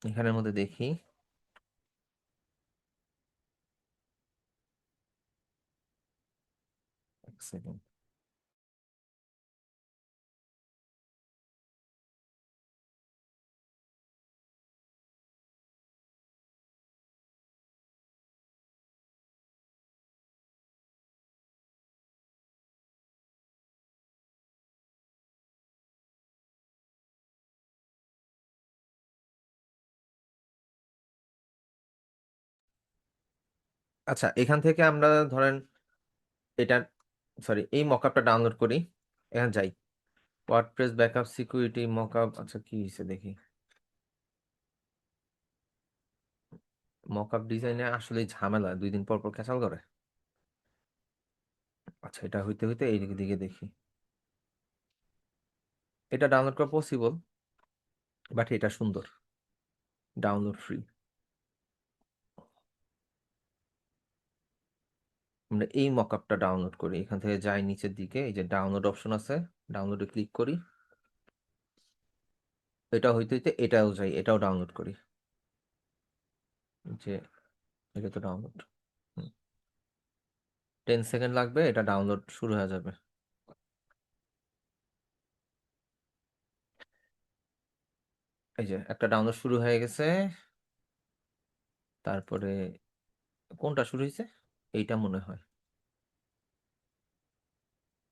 এখানের মধ্যে দেখি, এক সেকেন্ড। আচ্ছা, এখান থেকে আমরা ধরেন এটা, সরি, এই মকআপটা ডাউনলোড করি। এখানে যাই, ওয়ার্ডপ্রেস ব্যাকআপ সিকিউরিটি মকআপ। আচ্ছা, কি হয়েছে দেখি। মকআপ ডিজাইনে আসলে ঝামেলা, 2 দিন পর পর ক্যাচাল করে। আচ্ছা, এটা হইতে হইতে এই দিকে দিকে দেখি। এটা ডাউনলোড করা পসিবল, বাট এটা সুন্দর, ডাউনলোড ফ্রি। আমরা এই মকআপটা ডাউনলোড করি, এখান থেকে যাই নিচের দিকে, এই যে ডাউনলোড অপশন আছে, ডাউনলোডে ক্লিক করি। এটা হইতে হইতে এটাও যাই, এটাও ডাউনলোড করি, যে এটা তো ডাউনলোড। 10 সেকেন্ড লাগবে, এটা ডাউনলোড শুরু হয়ে যাবে। এই যে একটা ডাউনলোড শুরু হয়ে গেছে। তারপরে কোনটা শুরু হয়েছে, এইটা মনে হয়,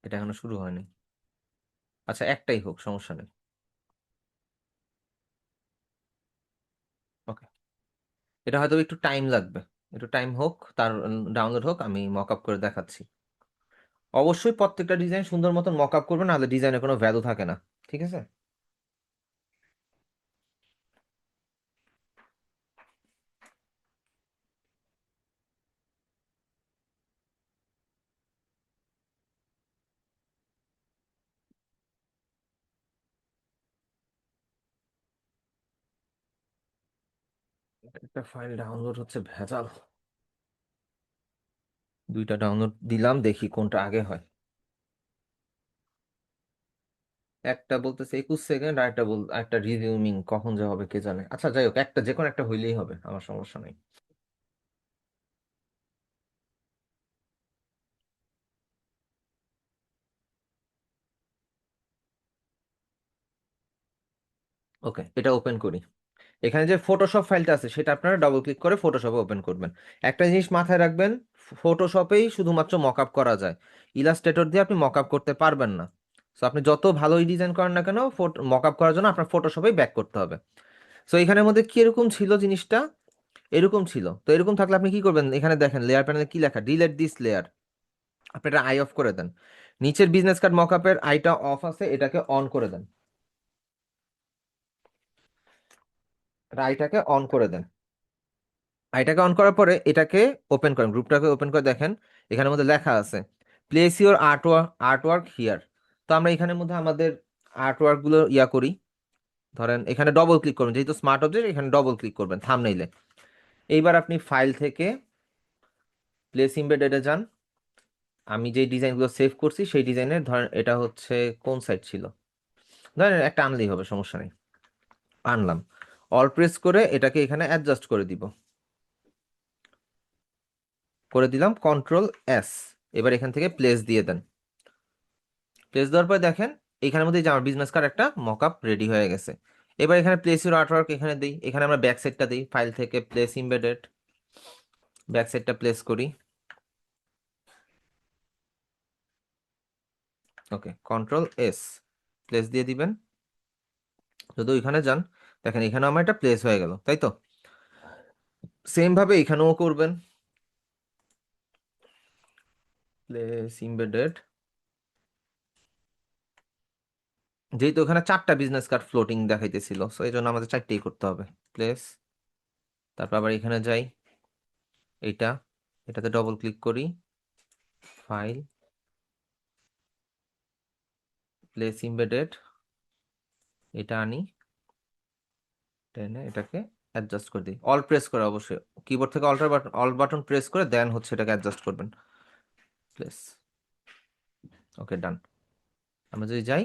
এটা এখনো শুরু হয়নি। আচ্ছা, একটাই হোক, সমস্যা নেই। ওকে, এটা হয়তো একটু টাইম লাগবে, একটু টাইম হোক, তার ডাউনলোড হোক, আমি মক আপ করে দেখাচ্ছি। অবশ্যই প্রত্যেকটা ডিজাইন সুন্দর মতন মক আপ করবে, নাহলে ডিজাইনের কোনো ভ্যালু থাকে না। ঠিক আছে, একটা ফাইল ডাউনলোড হচ্ছে ভেজাল। 2টা ডাউনলোড দিলাম, দেখি কোনটা আগে হয়। একটা বলতেছে 21 সেকেন্ড, আর একটা একটা রিজিউমিং, কখন যে হবে কে জানে। আচ্ছা, যাই হোক, একটা যে কোনো একটা হইলেই হবে, আমার সমস্যা নেই। ওকে, এটা ওপেন করি। এখানে যে ফটোশপ ফাইলটা আছে সেটা আপনারা ডবল ক্লিক করে ফটোশপে ওপেন করবেন। একটা জিনিস মাথায় রাখবেন, ফটোশপেই শুধুমাত্র মকআপ করা যায়, ইলাস্ট্রেটর দিয়ে আপনি মকআপ করতে পারবেন না। সো আপনি যত ভালোই ডিজাইন করেন না কেন, মকআপ করার জন্য আপনার ফটোশপেই ব্যাক করতে হবে। সো এখানের মধ্যে কিরকম ছিল জিনিসটা, এরকম ছিল। তো এরকম থাকলে আপনি কি করবেন, এখানে দেখেন লেয়ার প্যানেলে কি লেখা, ডিলেট দিস লেয়ার। আপনি এটা আই অফ করে দেন। নিচের বিজনেস কার্ড মকআপের আইটা অফ আছে, এটাকে অন করে দেন, এটা আইটাকে অন করে দেন। আর এটাকে অন করার পরে এটাকে ওপেন করেন, গ্রুপটাকে ওপেন করে দেখেন এখানের মধ্যে লেখা আছে প্লেস ইউর আর্টওয়ার্ক হিয়ার। তো আমরা এখানের মধ্যে আমাদের আর্টওয়ার্ক গুলো ইয়া করি। ধরেন এখানে ডবল ক্লিক করবেন, যেহেতু স্মার্ট অবজেক্ট এখানে ডবল ক্লিক করবেন থাম্বনেইলে। এইবার আপনি ফাইল থেকে প্লেস ইমবেডেডে যান। আমি যে ডিজাইনগুলো সেভ করছি সেই ডিজাইনের ধরেন এটা হচ্ছে কোন সাইট ছিল, ধরেন একটা আনলেই হবে, সমস্যা নেই। আনলাম, অল প্রেস করে এটাকে এখানে অ্যাডজাস্ট করে দিব, করে দিলাম কন্ট্রোল এস। এবার এখান থেকে প্লেস দিয়ে দেন। প্লেস দেওয়ার পর দেখেন এখানের মধ্যে যে আমার বিজনেস কার্ড একটা মকআপ রেডি হয়ে গেছে। এবার এখানে প্লেস ইউর আর্টওয়ার্ক এখানে দিই, এখানে আমরা ব্যাক সাইডটা দিই, ফাইল থেকে প্লেস ইমবেডেড, ব্যাক সাইডটা প্লেস করি। ওকে, কন্ট্রোল এস, প্লেস দিয়ে দিবেন। যদি ওইখানে যান দেখেন এখানে আমার একটা প্লেস হয়ে গেল, তাই তো? সেম ভাবে এখানেও করবেন, প্লেস ইমবেডেড। যেহেতু ওখানে 4টা বিজনেস কার্ড ফ্লোটিং দেখাইতেছিল, সো এই জন্য আমাদের 4টেই করতে হবে। প্লেস, তারপর আবার এখানে যাই, এইটা, এটাতে ডবল ক্লিক করি, ফাইল, প্লেস ইমবেডেড, এটা আনি, টেনে এটাকে অ্যাডজাস্ট করে দিই। অল প্রেস করে, অবশ্যই কিবোর্ড থেকে অল বাটন প্রেস করে দেন হচ্ছে এটাকে অ্যাডজাস্ট করবেন। প্লেস, ওকে ডান। আমরা যদি যাই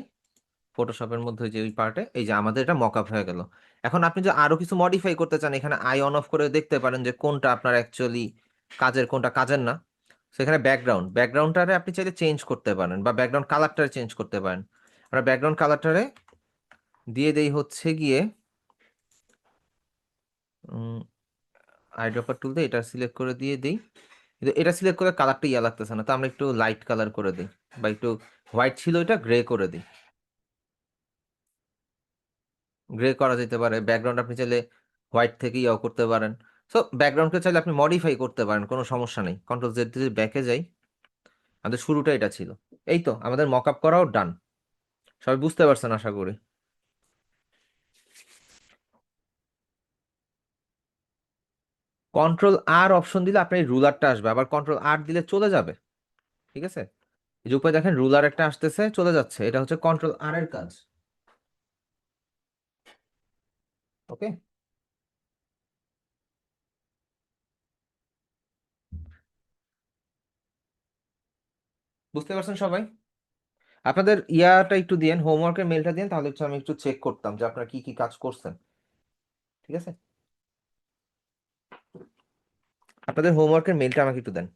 ফটোশপের মধ্যে, যে ওই পার্টে, এই যে আমাদের এটা মকআপ হয়ে গেল। এখন আপনি যদি আরো কিছু মডিফাই করতে চান এখানে আই অন অফ করে দেখতে পারেন যে কোনটা আপনার অ্যাকচুয়ালি কাজের, কোনটা কাজের না। সেখানে ব্যাকগ্রাউন্ডটারে আপনি চাইলে চেঞ্জ করতে পারেন, বা ব্যাকগ্রাউন্ড কালারটারে চেঞ্জ করতে পারেন। আমরা ব্যাকগ্রাউন্ড কালারটারে দিয়ে দেই হচ্ছে গিয়ে আইড্রপার টুল দিয়ে এটা সিলেক্ট করে দিয়ে দিই। কিন্তু এটা সিলেক্ট করে কালারটা ইয়া লাগতেছে না, তো আমরা একটু লাইট কালার করে দিই, বা একটু হোয়াইট ছিল এটা গ্রে করে দিই। গ্রে করা যেতে পারে। ব্যাকগ্রাউন্ড আপনি চাইলে হোয়াইট থেকে ইয়াও করতে পারেন। সো ব্যাকগ্রাউন্ডকে চাইলে আপনি মডিফাই করতে পারেন, কোনো সমস্যা নেই। কন্ট্রোল জেড দিয়ে ব্যাকে যাই, আমাদের শুরুটা এটা ছিল। এই তো আমাদের মকআপ করাও ডান। সবাই বুঝতে পারছেন আশা করি। কন্ট্রোল আর অপশন দিলে আপনার এই রুলারটা আসবে, আবার কন্ট্রোল আর দিলে চলে যাবে। ঠিক আছে, এই যে উপরে দেখেন রুলার একটা আসতেছে, চলে যাচ্ছে, এটা হচ্ছে কন্ট্রোল আর এর কাজ। ওকে, বুঝতে পারছেন সবাই? আপনাদের ইয়াটা একটু দিন, হোমওয়ার্কের মেলটা দিন, তাহলে হচ্ছে আমি একটু চেক করতাম যে আপনারা কি কি কাজ করছেন। ঠিক আছে, আপনাদের হোমওয়ার্কের মেলটা আমাকে একটু দেন।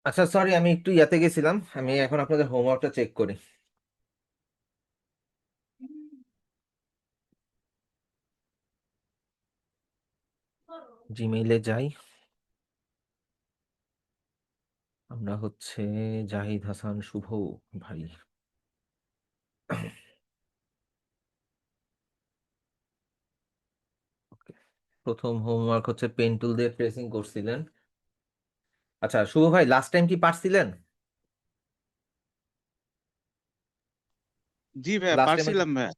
আচ্ছা সরি, আমি একটু ইয়াতে গেছিলাম, আমি এখন আপনাদের হোমওয়ার্কটা চেক করি। জিমেইলে যাই, আমরা হচ্ছে জাহিদ হাসান শুভ ভাই। Okay. প্রথম হোমওয়ার্ক হচ্ছে পেন টুল দিয়ে ট্রেসিং করছিলেন। আচ্ছা শুভ ভাই, লাস্ট টাইম কি পারছিলেন? জি ভাইয়া, লাস্ট টাইম? পারছিলাম ভাইয়া।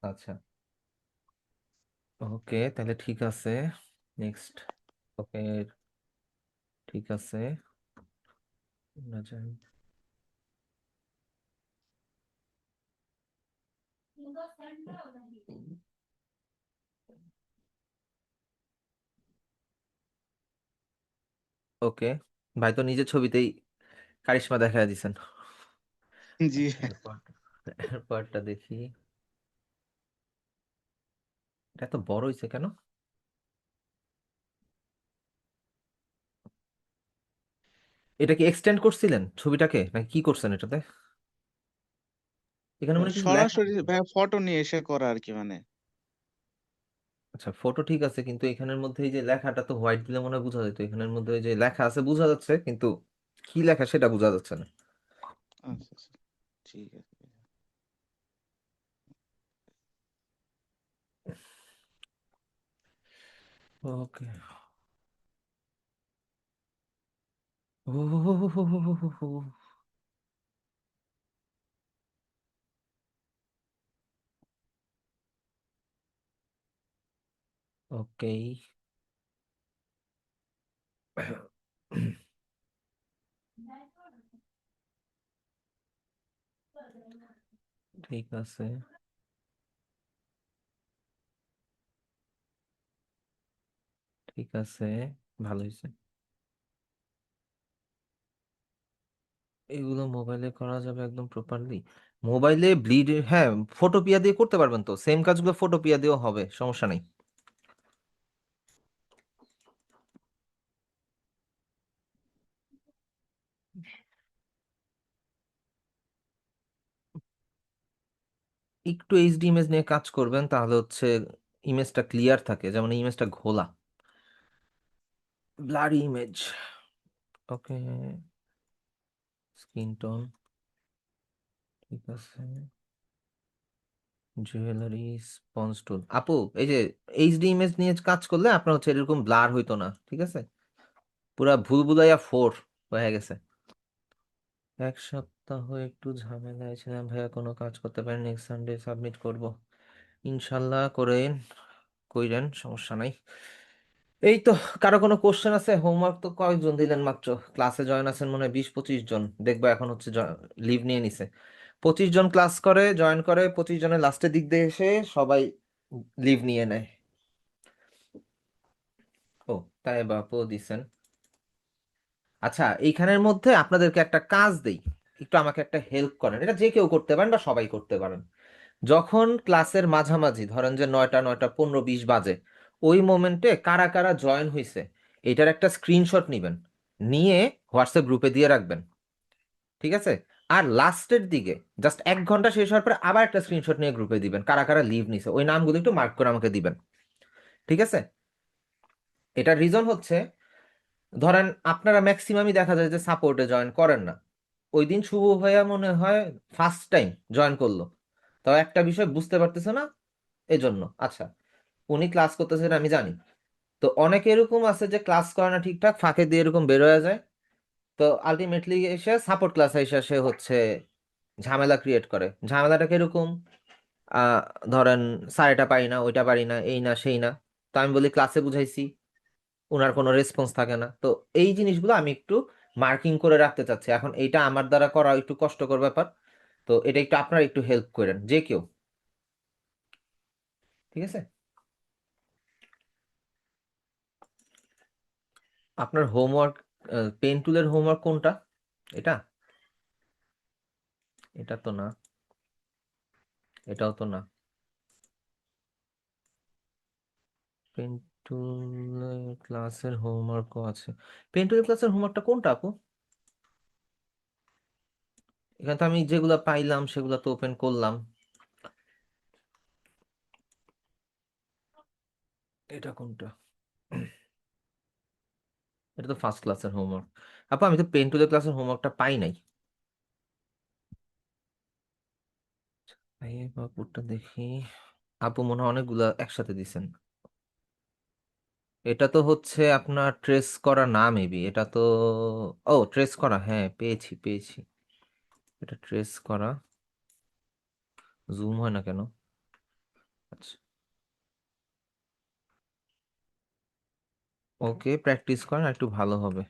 আচ্ছা, ওকে তাহলে ঠিক আছে। নেক্সট। ওকে, ঠিক আছে। আমরা যাই। ওকে, ভাই তো নিজের ছবিতেই কারিশমা দেখা দিছেন। জি আচ্ছা ভাইয়া। এরপরটা দেখি। এটা এত বড় হয়েছে কেন? এটা কি এক্সটেন্ড করছিলেন ছবিটাকে নাকি কি করছেন এটাতে? এখানে মনে হয় কিছু লেখা সরাসরি আছে। ভাইয়া ফটো নিয়ে এসে করা আর কি মানে। আচ্ছা ফটো ঠিক আছে, কিন্তু এখানের মধ্যে এই যে লেখাটা তো হোয়াইট দিলে মনে হয় বোঝা যেত, এখানের মধ্যে এই যে লেখা আছে বোঝা যাচ্ছে, কিন্তু কি লেখা সেটা বোঝা যাচ্ছে না। আচ্ছা আচ্ছা, ঠিক আছে। ওকে। ওকে। ঠিক আছে, ঠিক আছে, ভালো হয়েছে। এগুলো মোবাইলে করা যাবে একদম প্রপারলি? মোবাইলে ব্লিড, হ্যাঁ, ফটোপিয়া দিয়ে করতে পারবেন, তো সেম কাজগুলো ফটোপিয়া দিয়েও হবে, সমস্যা নেই। একটু এইচডি ইমেজ নিয়ে কাজ করবেন, তাহলে হচ্ছে ইমেজটা ক্লিয়ার থাকে, যেমন এই ইমেজটা ঘোলা, ব্লারি ইমেজ। ওকে, স্কিন টোন ঠিক আছে, জুয়েলারি, স্পঞ্জ টুল। আপু, এই যে এইচডি ইমেজ নিয়ে কাজ করলে আপনার হচ্ছে এরকম ব্লার হইতো না, ঠিক আছে? পুরা ভুলভুলাইয়া 4 হয়ে গেছে। এক সপ্তাহ একটু ঝামেলায় ছিলাম ভাইয়া, কোনো কাজ করতে পারি, নেক্সট সানডে সাবমিট করব। ইনশাল্লাহ করেন, কইরেন, সমস্যা নাই। এই তো, কারো কোনো কোশ্চেন আছে? হোমওয়ার্ক তো কয়েকজন দিলেন মাত্র, ক্লাসে জয়েন আছেন মনে হয় 20-25 জন, দেখবো এখন হচ্ছে লিভ নিয়ে নিছে। 25 জন ক্লাস করে জয়েন করে, 25 জনের লাস্টের দিক দিয়ে এসে সবাই লিভ নিয়ে নেয়। ও, তাই বাপু দিছেন। আচ্ছা, এইখানের মধ্যে আপনাদেরকে একটা কাজ দেই, একটু আমাকে একটা হেল্প করেন, এটা যে কেউ করতে পারেন বা সবাই করতে পারেন। যখন ক্লাসের মাঝামাঝি ধরেন যে 9টা 9টা 15 20 বাজে, ওই মোমেন্টে কারা কারা জয়েন হয়েছে এটার একটা স্ক্রিনশট নিবেন, নিয়ে হোয়াটসঅ্যাপ গ্রুপে দিয়ে রাখবেন, ঠিক আছে? আর লাস্টের দিকে জাস্ট 1 ঘন্টা শেষ হওয়ার পরে আবার একটা স্ক্রিনশট নিয়ে গ্রুপে দিবেন, কারা কারা লিভ নিছে ওই নামগুলো একটু মার্ক করে আমাকে দিবেন, ঠিক আছে? এটার রিজন হচ্ছে, ধরেন আপনারা ম্যাক্সিমামই দেখা যায় যে সাপোর্টে জয়েন করেন না। ওই দিন শুভ ভাইয়া মনে হয় ফার্স্ট টাইম জয়েন করলো, তাও একটা বিষয় বুঝতে পারতেছে না, এজন্য। আচ্ছা, উনি ক্লাস করতেছেন আমি জানি, তো অনেকে এরকম আছে যে ক্লাস করে না ঠিকঠাক, ফাঁকে দিয়ে এরকম বের হয়ে যায়, তো আলটিমেটলি এসে সাপোর্ট ক্লাসে এসে সে হচ্ছে ঝামেলা ক্রিয়েট করে। ঝামেলাটা কিরকম? আহ ধরেন, স্যার এটা পারি না, ওইটা পারি না, এই না সেই না, তো আমি বলি ক্লাসে বুঝাইছি, ওনার কোনো রেসপন্স থাকে না। তো এই জিনিসগুলো আমি একটু মার্কিং করে রাখতে চাচ্ছি, এখন এইটা আমার দ্বারা করা একটু কষ্টকর ব্যাপার, তো এটা একটু আপনারা একটু হেল্প করেন যে কেউ, ঠিক আছে? আপনার হোমওয়ার্ক, পেন টুলের হোমওয়ার্ক কোনটা? এটা? এটা তো না, এটাও তো না। পেন টুল ক্লাসের হোমওয়ার্কও আছে। পেন টুল ক্লাসের হোমওয়ার্কটা কোনটা আপু? এখানে তো আমি যেগুলো পাইলাম সেগুলো তো ওপেন করলাম। এটা কোনটা? এটা তো ফার্স্ট ক্লাসের হোমওয়ার্ক। আপু আমি তো পেন টুলের ক্লাসের হোমওয়ার্কটা পাই নাই। এই বাপুরটা দেখি। আপু মনে হয় অনেকগুলা একসাথে দিছেন। এটা তো হচ্ছে আপনার ট্রেস করা না, মেবি এটা তো। ও, ট্রেস করা, হ্যাঁ পেয়েছি পেয়েছি। এটা ট্রেস করা। জুম হয় না কেন? আচ্ছা, ওকে, প্র্যাকটিস করেন একটু ভালো হবে।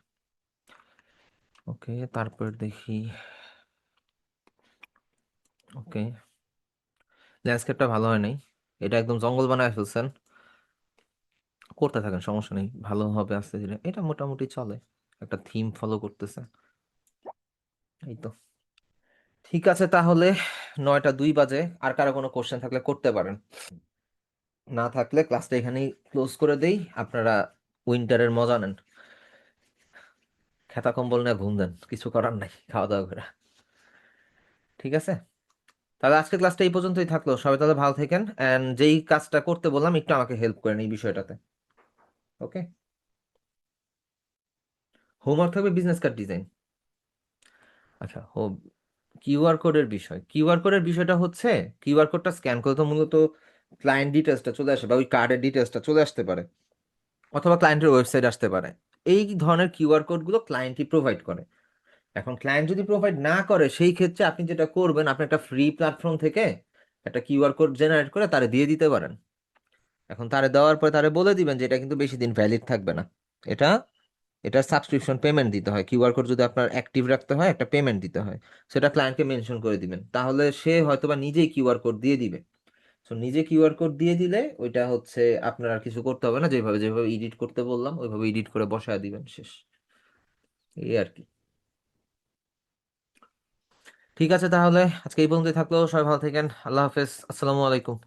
ওকে, তারপর দেখি। ওকে, ল্যান্ডস্কেপটা ভালো হয় নাই। এটা একদম জঙ্গল বানায় ফেলছেন। করতে থাকেন, সমস্যা নেই, ভালো হবে আস্তে ধীরে। এটা মোটামুটি চলে, একটা থিম ফলো করতেছে। এই তো। ঠিক আছে তাহলে, 9টা 2 বাজে। আর কারো কোনো কোশ্চেন থাকলে করতে পারেন, না থাকলে ক্লাসটা এখানেই ক্লোজ করে দেই। আপনারা উইন্টারের মজা নেন, খেতা কম্বল নিয়ে ঘুম দেন, কিছু করার নাই, খাওয়া দাওয়া করে। ঠিক আছে, তাহলে আজকে ক্লাসটা এই পর্যন্তই থাকলো। সবাই তাহলে ভালো থাকেন, অ্যান্ড যেই কাজটা করতে বললাম একটু আমাকে হেল্প করেন এই বিষয়টাতে। ওকে, হোমওয়ার্ক থাকবে বিজনেস কার্ড ডিজাইন। আচ্ছা, কিউআর কোডের বিষয়, কিউআর কোডের বিষয়টা হচ্ছে, কিউআর কোডটা স্ক্যান করলে তো মূলত ক্লায়েন্ট ডিটেলসটা চলে আসে, বা ওই কার্ডের ডিটেলসটা চলে আসতে পারে, অথবা ক্লায়েন্টের ওয়েবসাইট আসতে পারে। এই ধরনের কিউআর কোডগুলো ক্লায়েন্টই প্রোভাইড করে। এখন ক্লায়েন্ট যদি প্রোভাইড না করে, সেই ক্ষেত্রে আপনি যেটা করবেন, আপনি একটা ফ্রি প্ল্যাটফর্ম থেকে একটা কিউআর কোড জেনারেট করে তারে দিয়ে দিতে পারেন। এখন তারে দেওয়ার পরে তারে বলে দিবেন যে এটা কিন্তু বেশি দিন ভ্যালিড থাকবে না। এটা এটা সাবস্ক্রিপশন পেমেন্ট দিতে হয়। কিউআর কোড যদি আপনার অ্যাক্টিভ রাখতে হয়, একটা পেমেন্ট দিতে হয়। সেটা ক্লায়েন্টকে মেনশন করে দিবেন, তাহলে সে হয়তোবা নিজেই কিউআর কোড দিয়ে দিবে। সো নিজে কিউআর কোড দিয়ে দিলে ওইটা হচ্ছে আপনার আর কিছু করতে হবে না, যেভাবে যেভাবে এডিট করতে বললাম ওইভাবে এডিট করে বসায় দিবেন, শেষ। এই আর কি। ঠিক আছে তাহলে, আজকে এই পর্যন্তই থাকলো। সবাই ভালো থাকেন, আল্লাহ হাফেজ, আসসালামু আলাইকুম।